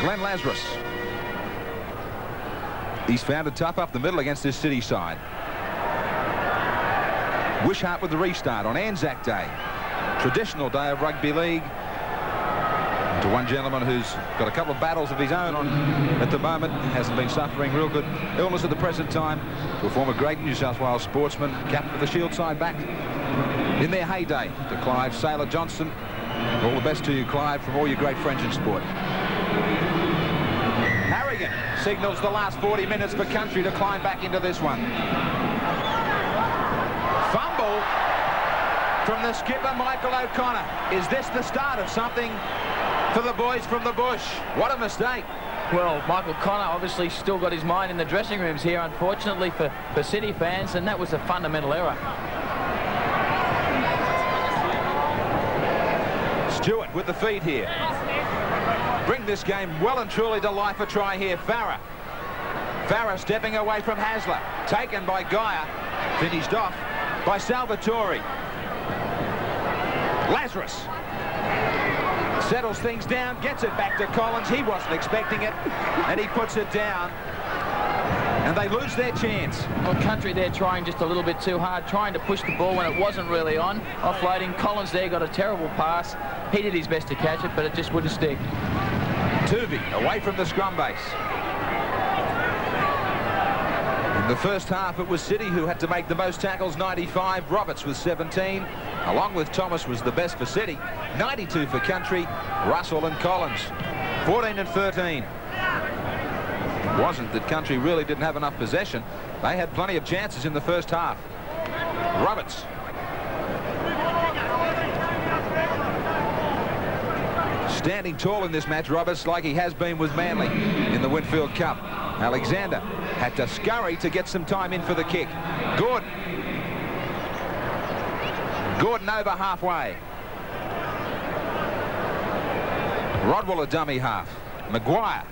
Glenn Lazarus. He's found it tough up the middle against this City side. Wishart with the restart on Anzac Day. Traditional day of rugby league. To one gentleman who's got a couple of battles of his own on at the moment, hasn't been suffering real good illness at the present time, to a former great New South Wales sportsman, captain of the Shield side back in their heyday. To Clive Sailor Johnson, all the best to you, Clive, from all your great friends in sport. Harrigan signals the last 40 minutes for Country to climb back into this one. Fumble from the skipper, Michael O'Connor. Is this the start of something for the boys from the bush? What a mistake. Well, Michael Connor obviously still got his mind in the dressing rooms here, unfortunately for City fans, and that was a fundamental error. Stewart with the feed here. Bring this game well and truly to life. A try here. Farah stepping away from Hasler. Taken by Geyer. Finished off by Salvatore. Lazarus settles things down, gets it back to Collins. He wasn't expecting it, and he puts it down. And they lose their chance. Well, Country there trying just a little bit too hard, trying to push the ball when it wasn't really on. Offloading. Collins there got a terrible pass. He did his best to catch it, but it just wouldn't stick. Tuvey away from the scrum base. In the first half, it was City who had to make the most tackles, 95. Roberts with 17. Along with Thomas was the best for City. 92 for Country. Russell and Collins. 14 and 13. It wasn't that Country really didn't have enough possession. They had plenty of chances in the first half. Roberts. Standing tall in this match, Roberts, like he has been with Manly in the Winfield Cup. Alexander had to scurry to get some time in for the kick. Gordon over halfway. Rodwell a dummy half. Maguire,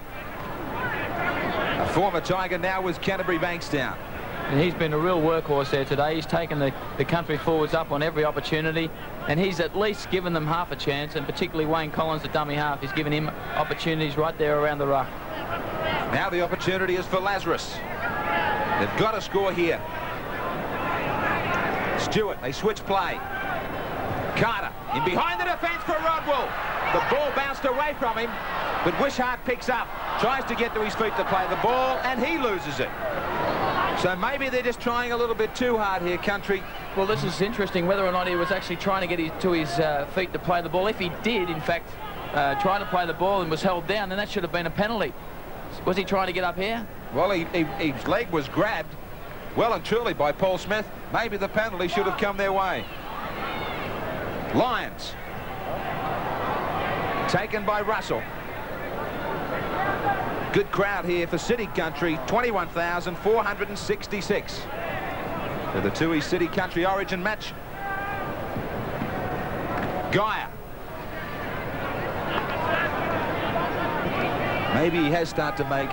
a former Tiger, now with Canterbury Bankstown. And he's been a real workhorse there today. He's taken the Country forwards up on every opportunity, and he's at least given them half a chance, and particularly Wayne Collins, the dummy half, he's given him opportunities right there around the ruck. Now the opportunity is for Lazarus. They've got to score here. Stewart, they switch play. Carter in behind the defence for Rodwell. The ball bounced away from him, but Wishart picks up, tries to get to his feet to play the ball, and he loses it. So maybe they're just trying a little bit too hard here, Country. Well, this is interesting, whether or not he was actually trying to get to his feet to play the ball. If he did, in fact, try to play the ball and was held down, then that should have been a penalty. Was he trying to get up here? Well, his leg was grabbed well and truly by Paul Smith. Maybe the penalty should have come their way. Lyons. Taken by Russell. Good crowd here for City Country, 21,466 for the Tooheys City Country Origin match. Geyer. Maybe he has started to make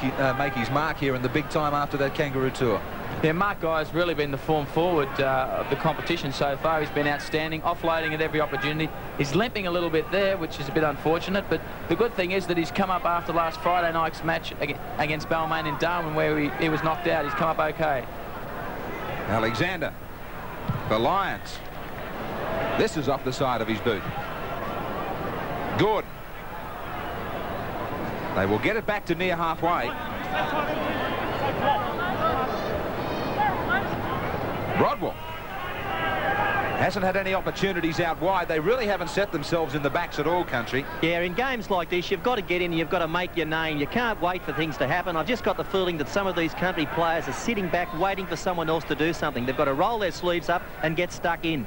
his mark here in the big time after that Kangaroo Tour. Yeah, Mark Guyer's really been the form forward of the competition so far. He's been outstanding, offloading at every opportunity. He's limping a little bit there, which is a bit unfortunate, but the good thing is that he's come up after last Friday night's match against Balmain in Darwin, where he was knocked out. He's come up okay. Alexander for Lions. This is off the side of his boot. Gordon. They will get it back to near halfway. Rodwell hasn't had any opportunities out wide. They really haven't set themselves in the backs at all, Country. Yeah, in games like this, you've got to get in, you've got to make your name. You can't wait for things to happen. I've just got the feeling that some of these Country players are sitting back waiting for someone else to do something. They've got to roll their sleeves up and get stuck in.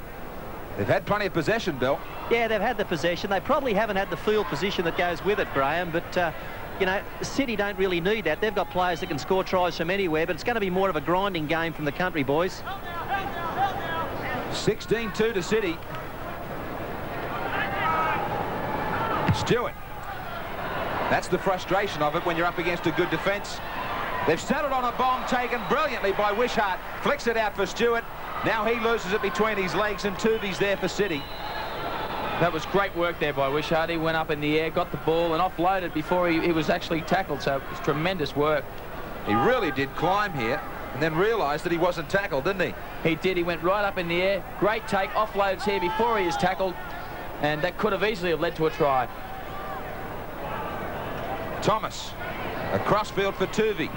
They've had plenty of possession, Bill. Yeah, they've had the possession. They probably haven't had the field position that goes with it, Graeme, but you know, City don't really need that. They've got players that can score tries from anywhere, but it's going to be more of a grinding game from the Country boys. 16-2 to City. Stewart. That's the frustration of it when you're up against a good defence. They've settled on a bomb taken brilliantly by Wishart. Flicks it out for Stewart. Now he loses it between his legs, and Tooby's there for City. That was great work there by Wishart. He went up in the air, got the ball and offloaded before he was actually tackled, so it was tremendous work. He really did climb here and then realised that he wasn't tackled, didn't he? He did. He went right up in the air. Great take. Offloads here before he is tackled, and that could have easily led to a try. Thomas. Across field for Tuvey.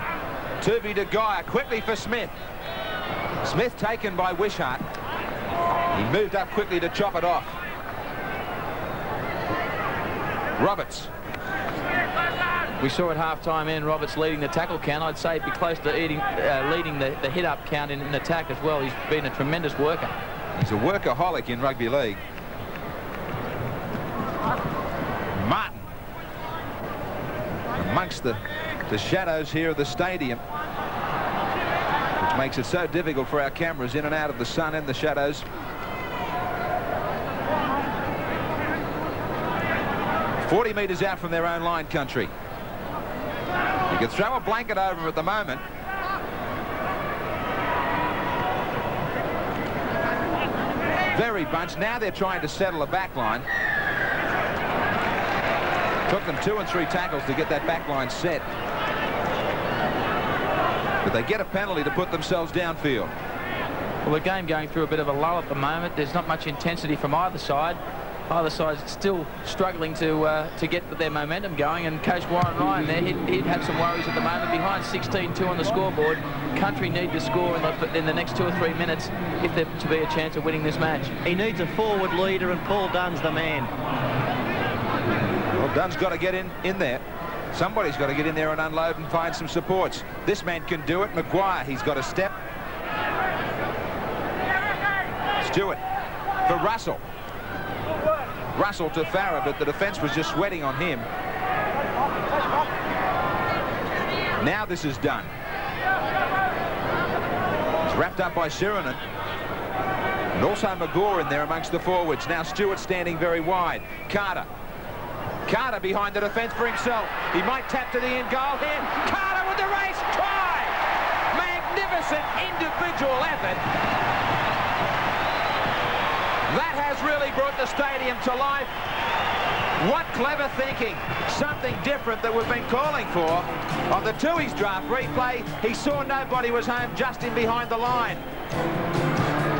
Tuvey to Geyer. Quickly for Smith. Smith taken by Wishart. He moved up quickly to chop it off. Roberts. We saw at half-time Ian Roberts leading the tackle count. I'd say he'd be close to leading the hit-up count in attack as well. He's been a tremendous worker. He's a workaholic in rugby league. Martin. Amongst the shadows here of the stadium, which makes it so difficult for our cameras in and out of the sun and the shadows. 40 metres out from their own line, Country. You can throw a blanket over them at the moment. Very bunched. Now they're trying to settle a back line. Took them 2 and 3 tackles to get that back line set. But they get a penalty to put themselves downfield. Well, the game going through a bit of a lull at the moment. There's not much intensity from either side. Either side's still struggling to get their momentum going, and Coach Warren Ryan there, he'd have some worries at the moment. Behind 16-2 on the scoreboard, Country need to score in the next 2 or 3 minutes if there's to be a chance of winning this match. He needs a forward leader, and Paul Dunn's the man. Well, Dunn's got to get in there. Somebody's got to get in there and unload and find some supports. This man can do it. Maguire, he's got a step. Stewart for Russell. Russell to Farah, but the defence was just sweating on him. Now this is done. It's wrapped up by Shiranen. And also McGaw in there amongst the forwards. Now Stewart standing very wide. Carter. Carter behind the defence for himself. He might tap to the end goal here. Carter with the race. Try! Magnificent individual effort. That has really brought the stadium to life. What clever thinking. Something different that we've been calling for. On the Tooheys draft replay, he saw nobody was home just in behind the line.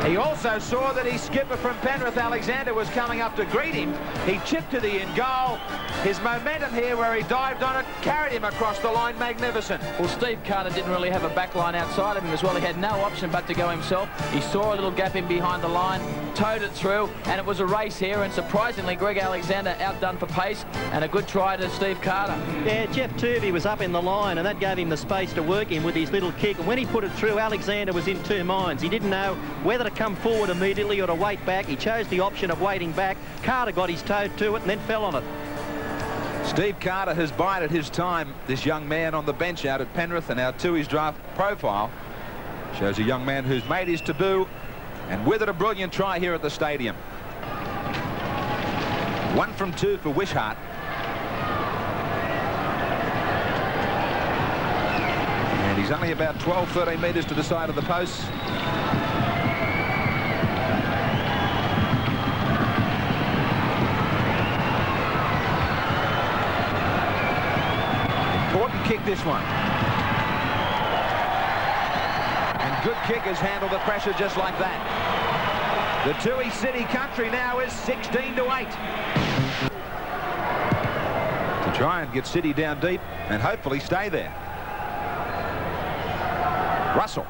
He also saw that his skipper from Penrith, Alexander, was coming up to greet him. He chipped to the end goal. His momentum here where he dived on it carried him across the line. Magnificent. Well, Steve Carter didn't really have a back line outside of him as well. He had no option but to go himself. He saw a little gap in behind the line, towed it through, and it was a race here. And surprisingly, Greg Alexander outdone for pace, and a good try to Steve Carter. Yeah, Jeff Turvey was up in the line, and that gave him the space to work in with his little kick. And when he put it through, Alexander was in two minds. He didn't know whether to come forward immediately or to wait back. He chose the option of waiting back. Carter got his toe to it and then fell on it. Steve Carter has bided his time. This young man on the bench out at Penrith, and our Tui's draft profile shows a young man who's made his debut and with it a brilliant try here at the stadium. 1 from 2 for Wishart. And he's only about 12-13 metres to the side of the post. Important kick, this one. And good kickers handle the pressure just like that. The Tui City Country now is 16-8. To try and get City down deep and hopefully stay there. Russell.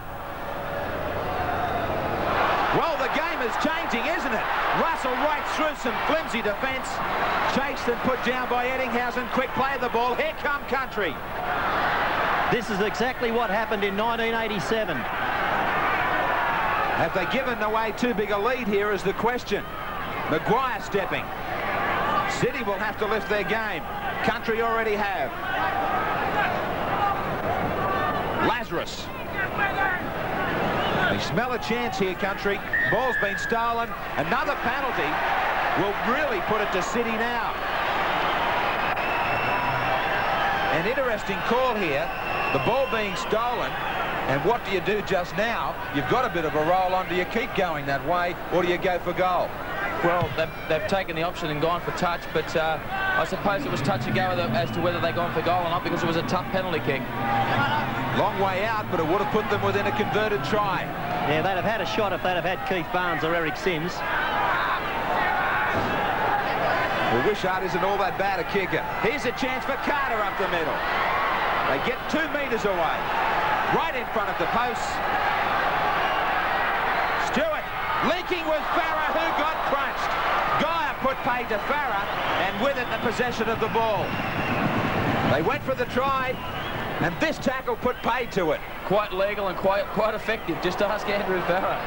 Well, the game is changing, isn't it? Russell right through some flimsy defence. Chased and put down by Eddinghausen. Quick play of the ball. Here come Country. This is exactly what happened in 1987. Have they given away too big a lead here is the question. Maguire stepping. City will have to lift their game. Country already have. Lazarus. They smell a chance here, Country. Ball's been stolen. Another penalty will really put it to City now. An interesting call here. The ball being stolen. And what do you do just now? You've got a bit of a roll on. Do you keep going that way, or do you go for goal? Well, they've taken the option and gone for touch, but I suppose it was touch and go as to whether they'd gone for goal or not, because it was a tough penalty kick. Long way out, but it would have put them within a converted try. Yeah, they'd have had a shot if they'd have had Keith Barnes or Eric Sims. Well, Wishart isn't all that bad a kicker. Here's a chance for Carter up the middle. They get 2 metres away. Right in front of the post. Stewart linking with Farah, who got crunched. Geyer put paid to Farah, and with it the possession of the ball. They went for the try, and this tackle put paid to it. Quite legal and quite effective. Just ask Andrew Farah.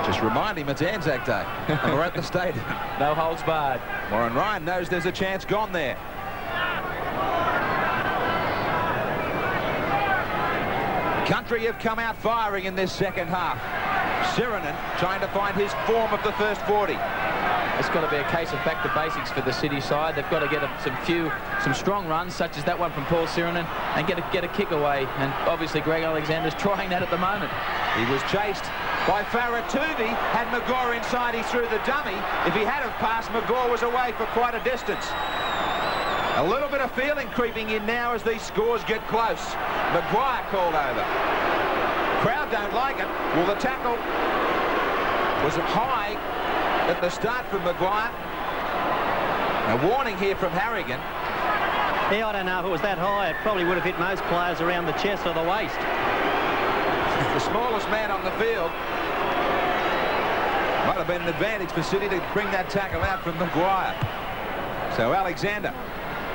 Just remind him it's Anzac Day, and we're at the stadium. No holds barred. Warren Ryan knows there's a chance gone there. Country have come out firing in this second half. Sirinen trying to find his form of the first 40. It's got to be a case of back to basics for the City side. They've got to get some strong runs, such as that one from Paul Sirinen, and get a kick away. And obviously Greg Alexander's trying that at the moment. He was chased by Farah. Tuvi had Maguire inside. He threw the dummy. If he had have passed, Maguire was away for quite a distance. A little bit of feeling creeping in now as these scores get close. Maguire called over. Crowd don't like it. Well, the tackle was high at the start from Maguire. A warning here from Harrigan. Yeah, I don't know if it was that high. It probably would have hit most players around the chest or the waist. The smallest man on the field. Might have been an advantage for City to bring that tackle out from Maguire. So Alexander,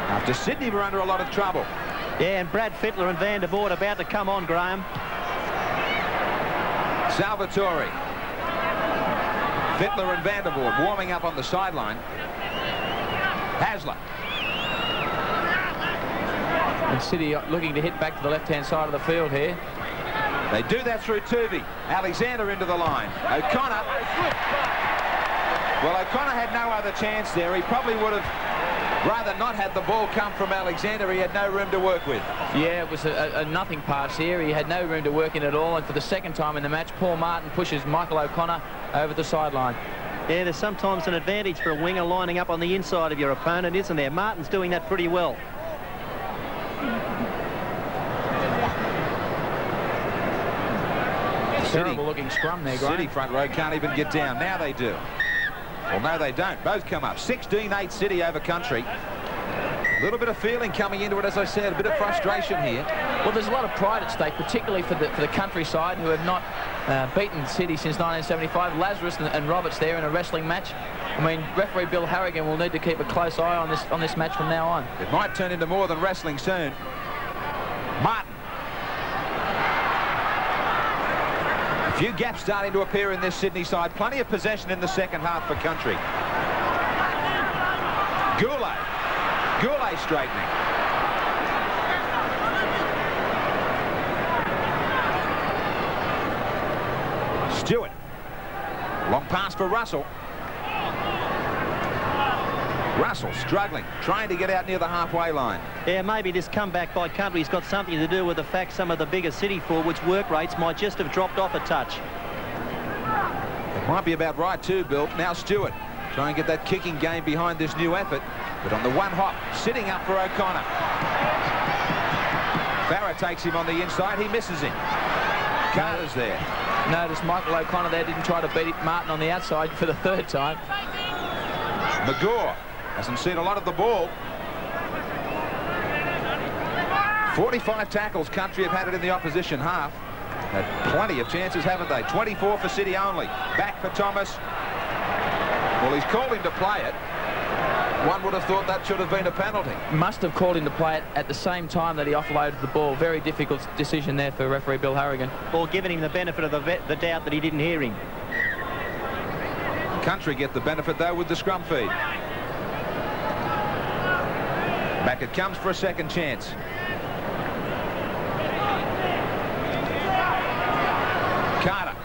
after Sydney were under a lot of trouble. Yeah, and Brad Fittler and Van der Voort about to come on, Graeme. Salvatore. Fittler and Van der Voort warming up on the sideline. Hasler. And City looking to hit back to the left-hand side of the field here. They do that through Tuvi. Alexander into the line. O'Connor. Well, O'Connor had no other chance there. He probably would have rather not had the ball come from Alexander. He had no room to work with. Yeah, it was a nothing pass here. He had no room to work in at all. And for the second time in the match, Paul Martin pushes Michael O'Connor over the sideline. Yeah, there's sometimes an advantage for a winger lining up on the inside of your opponent, isn't there? Martin's doing that pretty well. Terrible looking scrum there, Graeme. City front row can't even get down. Now they do. Well, no, they don't. Both come up. 16-8 City over Country. A little bit of feeling coming into it, as I said. A bit of frustration here. Well, there's a lot of pride at stake, particularly for the Country side, who have not beaten City since 1975. Lazarus and Roberts there in a wrestling match. I mean, referee Bill Harrigan will need to keep a close eye on this match from now on. It might turn into more than wrestling soon. Martin. A few gaps starting to appear in this Sydney side. Plenty of possession in the second half for Country. Goulet straightening. Stewart. Long pass for Russell. Russell struggling, trying to get out near the halfway line. Yeah, maybe this comeback by Country's got something to do with the fact some of the bigger city forwards' work rates might just have dropped off a touch. It might be about right too, Bill. Now Stewart trying to get that kicking game behind this new effort, but on the one hop, sitting up for O'Connor. Farah takes him on the inside, he misses him. Carter's there. Notice Michael O'Connor there didn't try to beat Martin on the outside for the third time. McGaw hasn't seen a lot of the ball. 45 tackles Country have had it in the opposition half. Had plenty of chances, haven't they? 24 for City only. Back for Thomas. Well, he's called him to play it. One would have thought that should have been a penalty. Must have called him to play it at the same time that he offloaded the ball. Very difficult decision there for referee Bill Harrigan. Or giving him the benefit of the doubt that he didn't hear him. Country get the benefit, though, with the scrum feed. Back it comes for a second chance. Carter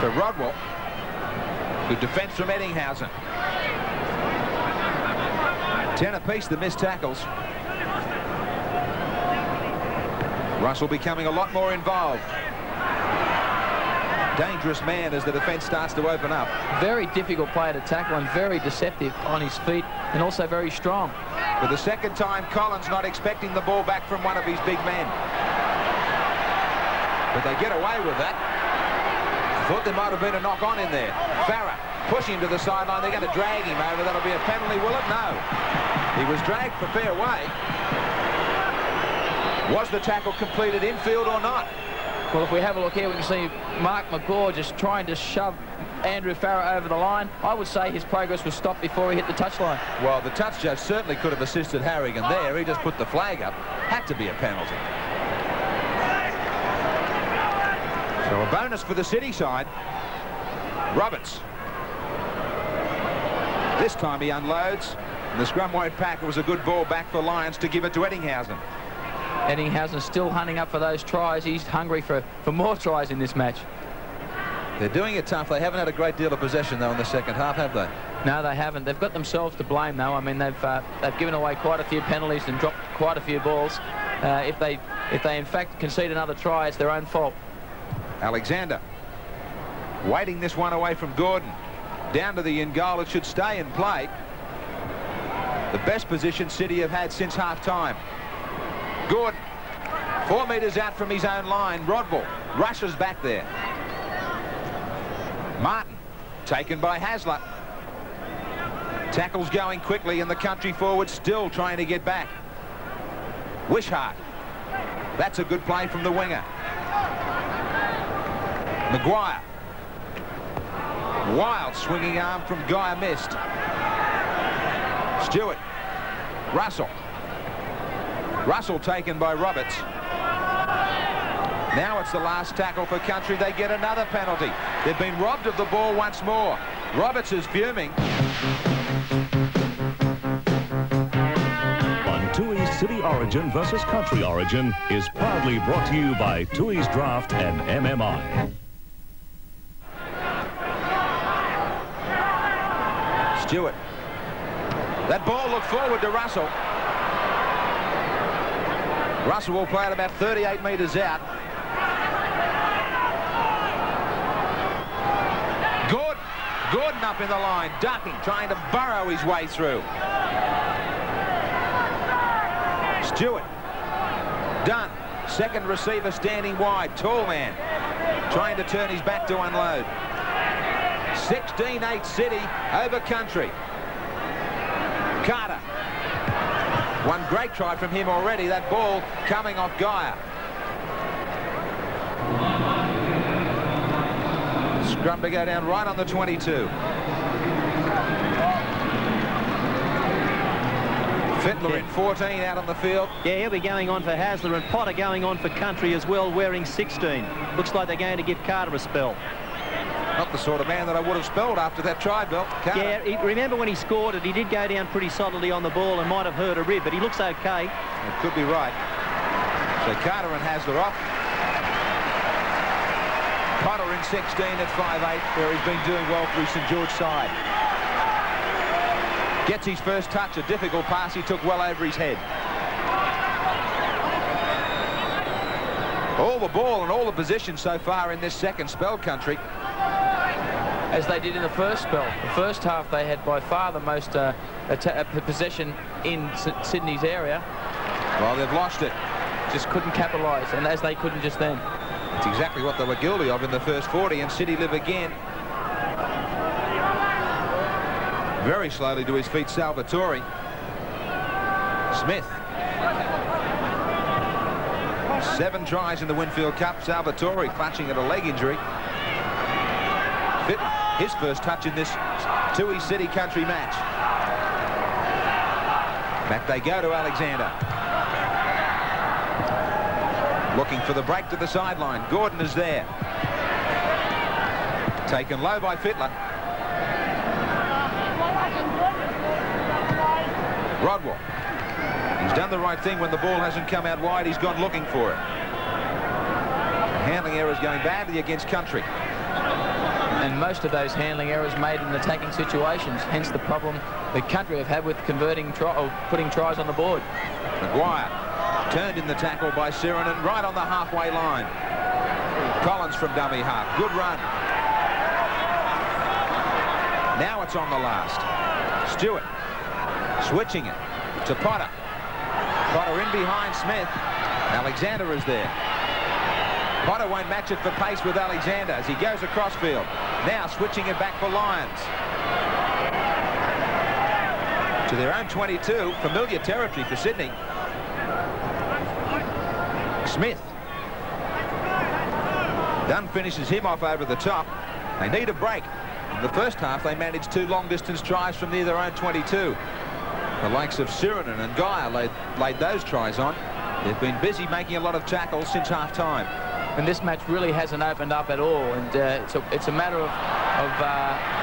for Rodwell. Good defence from Eddinghausen. 10 apiece, the missed tackles. Russell becoming a lot more involved. Dangerous man as the defence starts to open up. Very difficult player to tackle and very deceptive on his feet and also very strong. For the second time, Collins not expecting the ball back from one of his big men. But they get away with that. I thought there might have been a knock-on in there. Farah pushing him to the sideline. They're going to drag him over. That'll be a penalty, will it? No. He was dragged for fair way. Was the tackle completed infield or not? Well, if we have a look here, we can see Mark McGaw just trying to shove Andrew Farah over the line. I would say his progress was stopped before he hit the touchline. Well, the touch judge certainly could have assisted Harrigan there. He just put the flag up. Had to be a penalty. So a bonus for the City side. Roberts. This time he unloads. And the scrum won't pack. It was a good ball back for Lions to give it to Eddinghausen. Eddinghausen still hunting up for those tries. He's hungry for more tries in this match. They're doing it tough. They haven't had a great deal of possession, though, in the second half, have they? No, they haven't. They've got themselves to blame, though. I mean, they've given away quite a few penalties and dropped quite a few balls. If they in fact concede another try, it's their own fault. Alexander waiting this one away from Gordon. Down to the in goal. It should stay in play. The best position City have had since half-time. Gordon, 4 metres out from his own line. Rodwell rushes back there. Martin, taken by Hasler. Tackles going quickly, and the Country forward still trying to get back. Wishart. That's a good play from the winger. Maguire. Wild swinging arm from Guy, missed. Stewart. Russell. Russell taken by Roberts. Now it's the last tackle for Country. They get another penalty. They've been robbed of the ball once more. Roberts is fuming. On Tui's City Origin versus Country Origin is proudly brought to you by Tui's Draft and MMI. Stewart. That ball looked forward to Russell. Russell will play it about 38 metres out. Gordon up in the line, ducking, trying to burrow his way through. Stewart. Done. Second receiver standing wide. Tall man. Trying to turn his back to unload. 16-8 City over Country. Carter. One great try from him already. That ball coming off Geyer. Scrum to go down right on the 22. Fittler in 14 out on the field. Yeah, he'll be going on for Hasler, and Potter going on for Country as well, wearing 16. Looks like they're going to give Carter a spell. Well, not the sort of man that I would have spelled after that try, Bill. Carter. Yeah, remember when he scored it, he did go down pretty solidly on the ball and might have hurt a rib, but he looks okay. It could be right. So Carter and Hasler off. Potter in 16 at 5'8", where he's been doing well for his St George side. Gets his first touch, a difficult pass he took well over his head. All the ball and all the position so far in this second spell, Country. As they did in the first spell. The first half they had by far the most possession in Sydney's area. Well, they've lost it. Just couldn't capitalise, and as they couldn't just then. That's exactly what they were guilty of in the first 40, and City live again. Very slowly to his feet, Salvatore. Smith. 7 tries in the Winfield Cup. Salvatore clutching at a leg injury. His first touch in this Toohey City Country match. Back they go to Alexander. Looking for the break to the sideline. Gordon is there. Taken low by Fittler. Rodwell. He's done the right thing when the ball hasn't come out wide. He's gone looking for it. Handling errors going badly against Country. And most of those handling errors made in attacking situations. Hence the problem the Country have had with converting or putting tries on the board. Maguire turned in the tackle by Sirinen right on the halfway line. Collins from dummy half. Good run. Now it's on the last. Stewart switching it to Potter. Potter in behind Smith. Alexander is there. Potter won't match it for pace with Alexander as he goes across field. Now switching it back for Lions. To their own 22. Familiar territory for Sydney. Smith. Dunn finishes him off over the top. They need a break. In the first half, they managed 2 long-distance tries from near their own 22. The likes of Sirinen and Geyer laid those tries on. They've been busy making a lot of tackles since half-time. And this match really hasn't opened up at all. And it's a matter of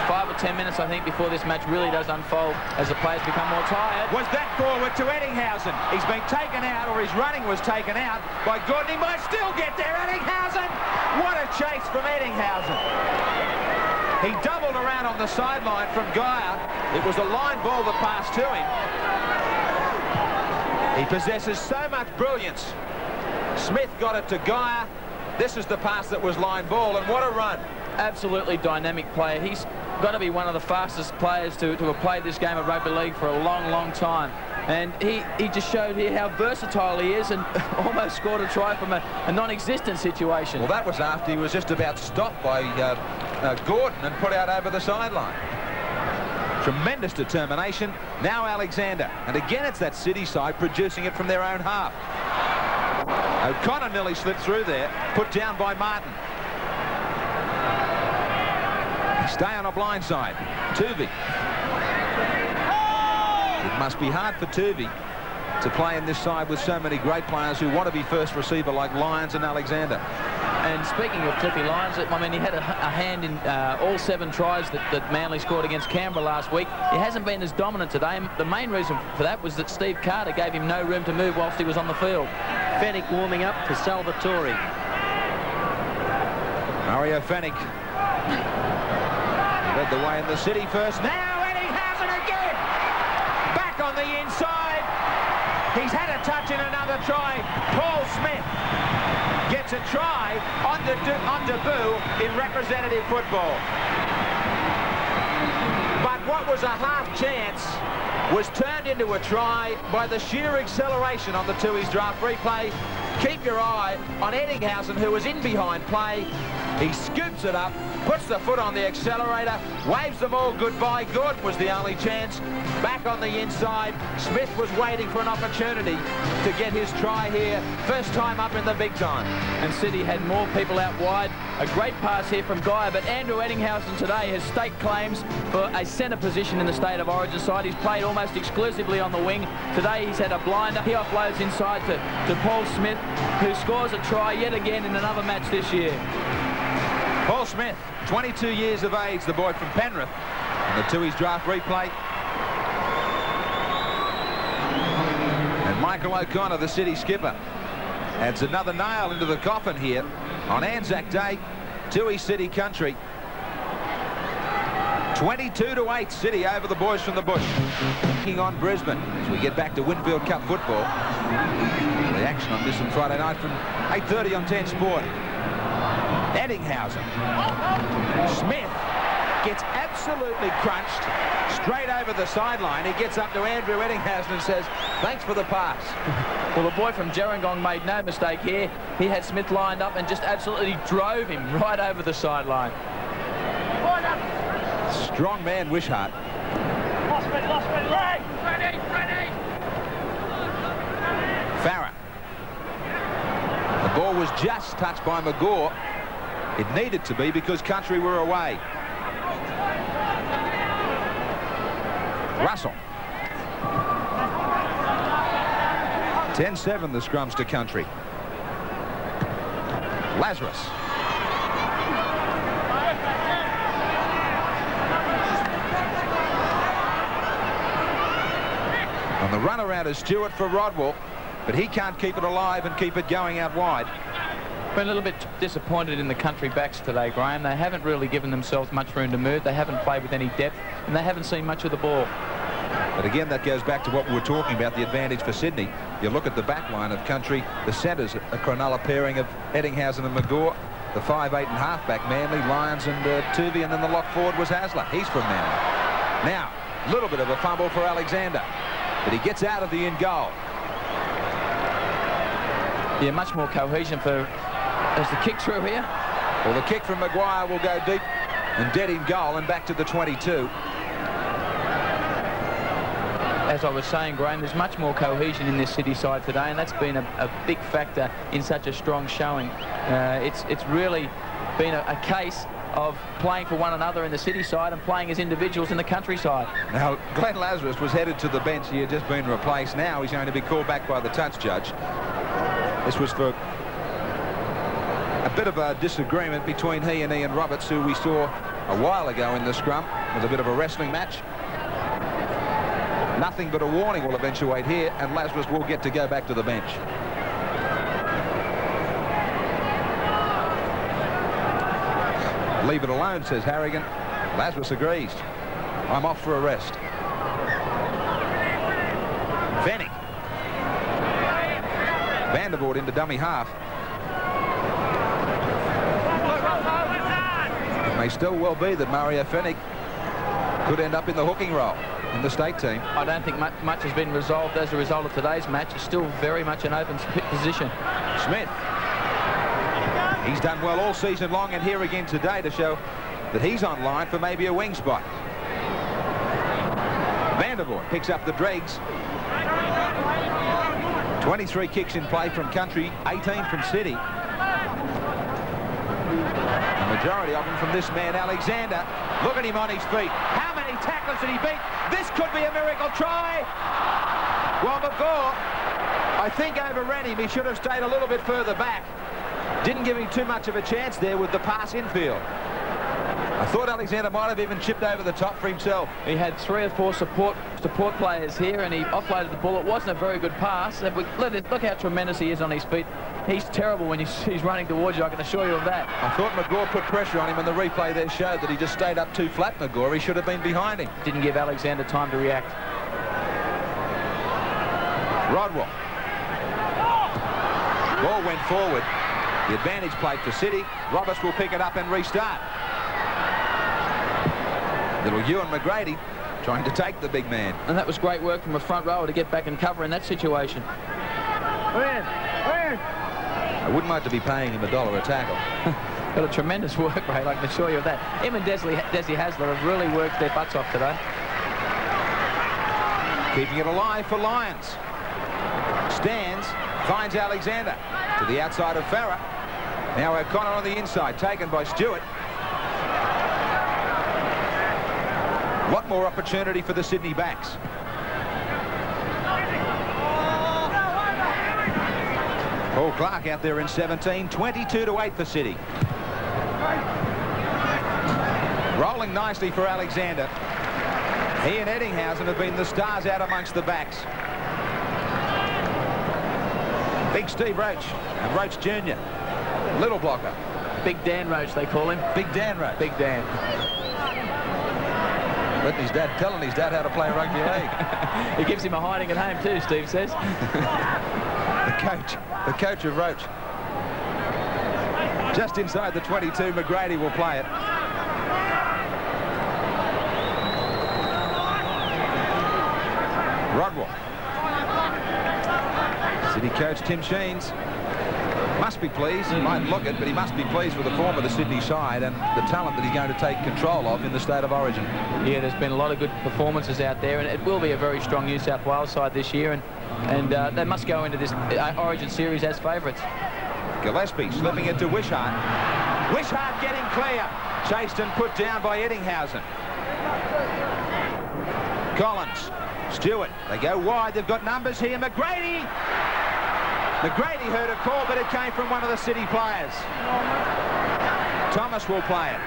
5 or 10 minutes, I think, before this match really does unfold as the players become more tired. Was that forward to Eddinghausen? He's been taken out, or his running was taken out by Gordon. He might still get there. Eddinghausen! What a chase from Eddinghausen. He doubled around on the sideline from Geyer. It was a line ball that passed to him. He possesses so much brilliance. Smith got it to Geyer. This is the pass that was line ball, and what a run. Absolutely dynamic player. He's got to be one of the fastest players to have played this game of rugby league for a long, long time. And he just showed here how versatile he is and almost scored a try from a non-existent situation. Well, that was after he was just about stopped by Gordon and put out over the sideline. Tremendous determination. Now Alexander. And again, it's that City side producing it from their own half. O'Connor nearly slipped through there. Put down by Martin. Stay on a blind side. Tuvey. It must be hard for Tuvey to play in this side with so many great players who want to be first receiver like Lyons and Alexander. And speaking of Cliffy Lyons, I mean, he had a hand in all 7 tries that Manly scored against Canberra last week. He hasn't been as dominant today. And the main reason for that was that Steve Carter gave him no room to move whilst he was on the field. Fennick warming up to Salvatore. Mario Fennick led the way in the City first. Now Eddinghausen again! Back on the inside. He's had a touch in another try. Paul Smith gets a try on debut in representative football. But what was a half chance was turned into a try by the sheer acceleration on the Tooheys draft replay. Keep your eye on Eddinghausen, who was in behind play. He scoops it up, puts the foot on the accelerator, waves them all goodbye. Gordon was the only chance. Back on the inside, Smith was waiting for an opportunity to get his try here. First time up in the big time. And City had more people out wide. A great pass here from Geyer, but Andrew Eddinghausen today has staked claims for a centre position in the State of Origin side. He's played almost exclusively on the wing. Today he's had a blinder. He offloads inside to Paul Smith, who scores a try yet again in another match this year. Paul Smith, 22 years of age, the boy from Penrith. And the Tui's draft replay. And Michael O'Connor, the City skipper, adds another nail into the coffin here on Anzac Day. Tui City country. 22-8 City over the boys from the bush. Looking on Brisbane as we get back to Winfield Cup football. The action on this on Friday night from 8:30 on 10 Sport. Eddinghausen. Smith gets absolutely crunched straight over the sideline. He gets up to Andrew Eddinghausen and says, thanks for the pass. Well, the boy from Gerringong made no mistake here. He had Smith lined up and just absolutely drove him right over the sideline. Strong man, Wishart. Farah. The ball was just touched by McGaw. It needed to be because Country were away. Russell. 10-7 the scrums to Country. Lazarus. On the run around is Stewart for Rodwell, but he can't keep it alive and keep it going out wide. Been a little bit disappointed in the Country backs today, Graeme. They haven't really given themselves much room to move. They haven't played with any depth, and they haven't seen much of the ball. But again, that goes back to what we were talking about, the advantage for Sydney. You look at the back line of Country, the centres, a Cronulla pairing of Eddinghausen and McGaw, the 5'8" and half-back Manly, Lyons and Tuvey, and then the lock forward was Hasler. He's from Manly. Now, a little bit of a fumble for Alexander, but he gets out of the in goal. Yeah, much more cohesion for as the kick through here. Well, the kick from Maguire will go deep and dead in goal and back to the 22. As I was saying, Graeme, there's much more cohesion in this City side today, and that's been a big factor in such a strong showing. It's really been a case of playing for one another in the City side and playing as individuals in the Country side. Now, Glenn Lazarus was headed to the bench. He had just been replaced. Now he's going to be called back by the touch judge. This was for a bit of a disagreement between he and Ian Roberts, who we saw a while ago in the scrum. It was a bit of a wrestling match. Nothing but a warning will eventuate here, and Lazarus will get to go back to the bench. Leave it alone, says Harrigan. Lazarus agrees. I'm off for a rest. Fennick. Vandervoort into dummy half. It may still well be that Mario Fennick could end up in the hooking role in the state team. I don't think much has been resolved as a result of today's match. It's still very much an open position. Smith. He's done well all season long, and here again today to show that he's on line for maybe a wing spot. Vandervoort picks up the dregs. 23 kicks in play from Country, 18 from City. The majority of them from this man, Alexander. Look at him on his feet. How many tackles did he beat? This could be a miracle try. Well, McGaw, I think, overran him. He should have stayed a little bit further back. Didn't give him too much of a chance there with the pass infield. I thought Alexander might have even chipped over the top for himself. He had 3 or 4 support players here, and he offloaded the ball. It wasn't a very good pass. Look how tremendous he is on his feet. He's terrible when he's running towards you, I can assure you of that. I thought McGaw put pressure on him, and the replay there showed that he just stayed up too flat, McGaw. He should have been behind him. Didn't give Alexander time to react. Rodwell. Ball went forward. The advantage played for City. Roberts will pick it up and restart. Little Ewan McGrady trying to take the big man. And that was great work from a front rower to get back and cover in that situation. I wouldn't like to be paying him $1 a tackle. Got a tremendous work rate, I can assure you of that. Him and Desi Hasler have really worked their butts off today. Keeping it alive for Lyons. Stands, finds Alexander. To the outside of Farah. Now O'Connor on the inside, taken by Stewart. A lot more opportunity for the Sydney backs. Paul Clark out there in 17, 22-8 for City. Rolling nicely for Alexander. He and Eddinghausen have been the stars out amongst the backs. Big Steve Roach and Roach Jr. Little blocker. Big Dan Roach, they call him. Big Dan Roach. Big Dan. Letting his dad, telling his dad how to play rugby league. He gives him a hiding at home too, Steve says. The coach of Roach. Just inside the 22, McGrady will play it. Rodwell. City coach Tim Sheens must be pleased. He might look it, but he must be pleased with the form of the Sydney side and the talent that he's going to take control of in the state of origin. Yeah, there's been a lot of good performances out there, and it will be a very strong New South Wales side this year, and they must go into this Origin series as favourites. Gillespie slipping it to Wishart. Wishart getting clear. Chased and put down by Eddinghausen. Collins. Stewart. They go wide. They've got numbers here. McGrady heard a call, but it came from one of the City players. Thomas will play it.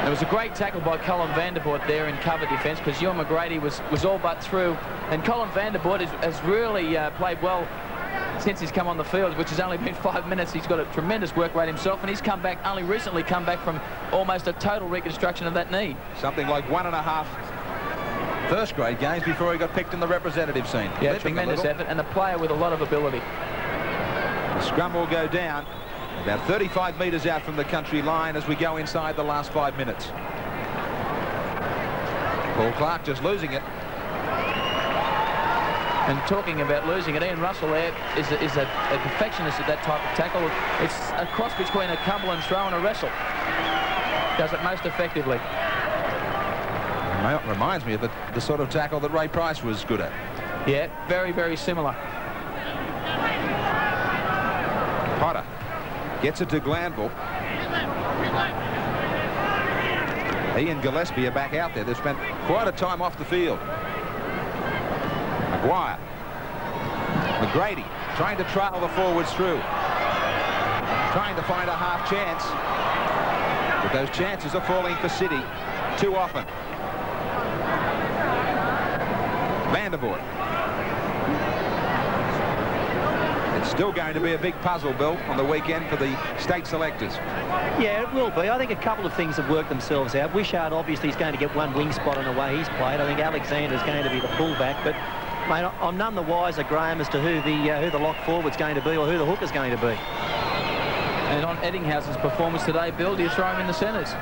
There was a great tackle by Colin Vandervoort there in cover defence, because Ewan McGrady was all but through, and Colin Vandervoort has really played well since he's come on the field, which has only been 5 minutes. He's got a tremendous work rate himself, and he's only recently come back from almost a total reconstruction of that knee. Something like 1.5 first grade games before he got picked in the representative scene. Yeah, tremendous effort, and a player with a lot of ability. The scrum will go down about 35 metres out from the country line as we go inside the last 5 minutes. Paul Clark just losing it. And talking about losing it, Ian Russell there is a perfectionist at that type of tackle. It's a cross between a Cumberland throw and a wrestle. Does it most effectively. Reminds me of the sort of tackle that Ray Price was good at. Yeah, very, very similar. Potter gets it to Glanville. He and Gillespie are back out there. They've spent quite a time off the field. Maguire. McGrady trying to trail the forwards through. Trying to find a half chance. But those chances are falling for City too often. Vandervoort. It's still going to be a big puzzle, Bill, on the weekend for the state selectors. Yeah, it will be. I think a couple of things have worked themselves out. Wishart obviously is going to get one wing spot on the way he's played. I think Alexander's going to be the fullback, but mate, I'm none the wiser, Graeme, as to who the lock forward's going to be or who the hooker's going to be. And on Eddinghausen's performance today, Bill, do you throw him in the centres?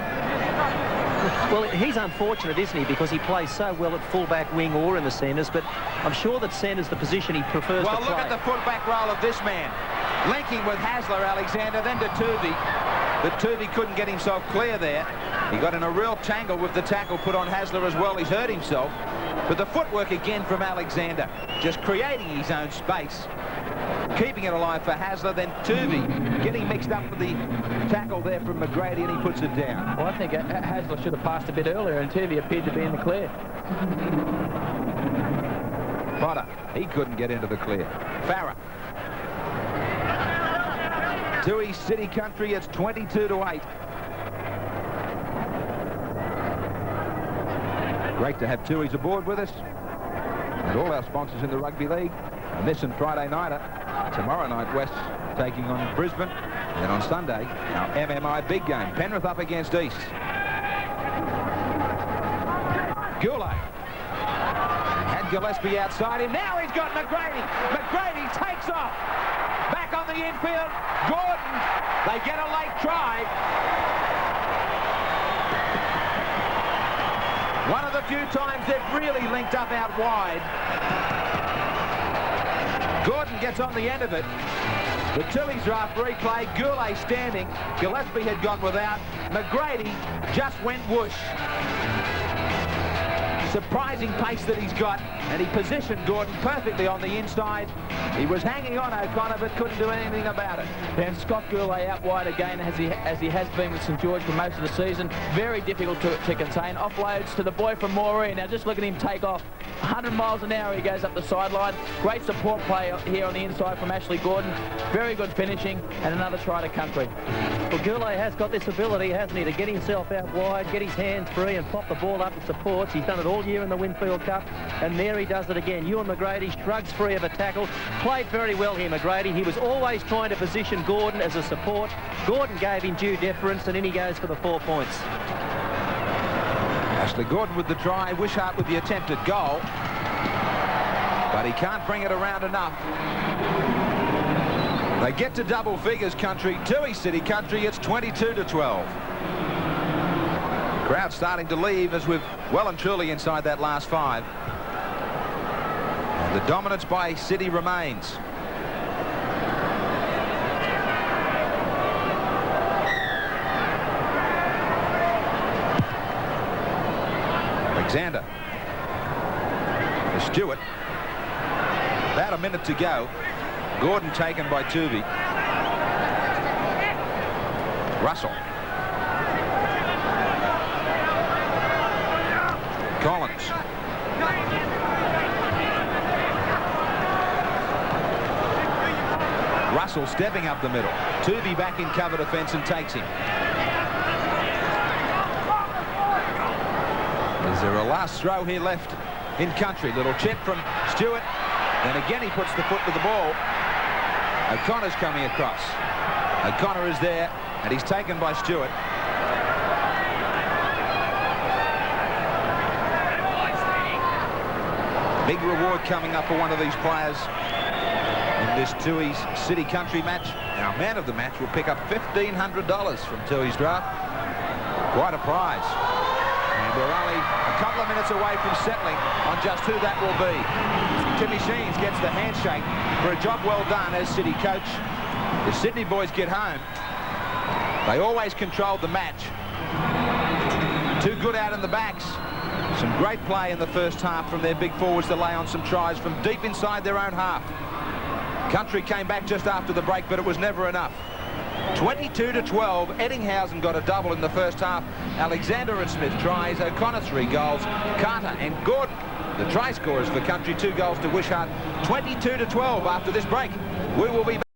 Well, he's unfortunate, isn't he, because he plays so well at fullback, wing or in the centres, but I'm sure that centre's the position he prefers to play. Well, look at the fullback role of this man. Linking with Hasler, Alexander, then to Tuvey. But Tuvey couldn't get himself clear there. He got in a real tangle with the tackle put on Hasler as well. He's hurt himself. But the footwork again from Alexander, just creating his own space. Keeping it alive for Hasler, then Tuvey getting mixed up with the tackle there from McGrady, and he puts it down. Well, I think Hasler should have passed a bit earlier, and Tuvey appeared to be in the clear. Potter, he couldn't get into the clear. Farah. Toohey City Country, it's 22-8. Great to have Tooheys aboard with us, and all our sponsors in the Rugby League. And this and Friday nighter. Tomorrow night, West taking on Brisbane. And on Sunday, our MMI big game. Penrith up against East. Goulet. Had Gillespie outside him. Now he's got McGrady. McGrady takes off. Back on the infield. Gordon. They get a late try. One of the few times they've really linked up out wide. Gordon gets on the end of it. The Tooheys draft replay. Goulet standing. Gillespie had gone without. McGrady just went whoosh. Surprising pace that he's got, and he positioned Gordon perfectly on the inside. He was hanging on O'Connor, but couldn't do anything about it. And Scott Gourlay out wide again, as he has been with St George for most of the season. Very difficult to contain. Offloads to the boy from Moree. Now just look at him take off. 100 miles an hour he goes up the sideline. Great support play here on the inside from Ashley Gordon. Very good finishing, and another try to country. Well, Gourlay has got this ability, hasn't he, to get himself out wide, get his hands free and pop the ball up and supports. He's done it all year in the Winfield Cup, and there he does it again. Ewan McGrady shrugs free of a tackle. Played very well here, McGrady. He was always trying to position Gordon as a support. Gordon gave him due deference, and in he goes for the 4 points. Ashley Gordon with the try, Wishart with the attempted goal, but he can't bring it around enough. They get to double figures, Country. Toohey City Country, it's 22-12. Crowd starting to leave as we're well and truly inside that last 5. And the dominance by City remains. Alexander. To Stewart. About a minute to go. Gordon taken by Toohey. Russell. Collins. Russell stepping up the middle. Toohey back in cover defence and takes him. Is there a last throw here left in Country? Little chip from Stewart. Then again he puts the foot to the ball. O'Connor's coming across. O'Connor is there, and he's taken by Stewart. Big reward coming up for one of these players in this Toohey's City Country match. Our man of the match will pick up $1,500 from Toohey's draft. Quite a prize. And we're only a couple of minutes away from settling on just who that will be. Timmy Sheens gets the handshake for a job well done as City coach. The Sydney boys get home. They always controlled the match. Too good out in the backs. Some great play in the first half from their big forwards to lay on some tries from deep inside their own half. Country came back just after the break, but it was never enough. 22-12. Eddinghausen got a double in the first half. Alexander and Smith tries. O'Connor 3 goals. Carter and Gordon, the try scorers for Country, 2 goals to Wishart. 22-12 after this break. We will be back.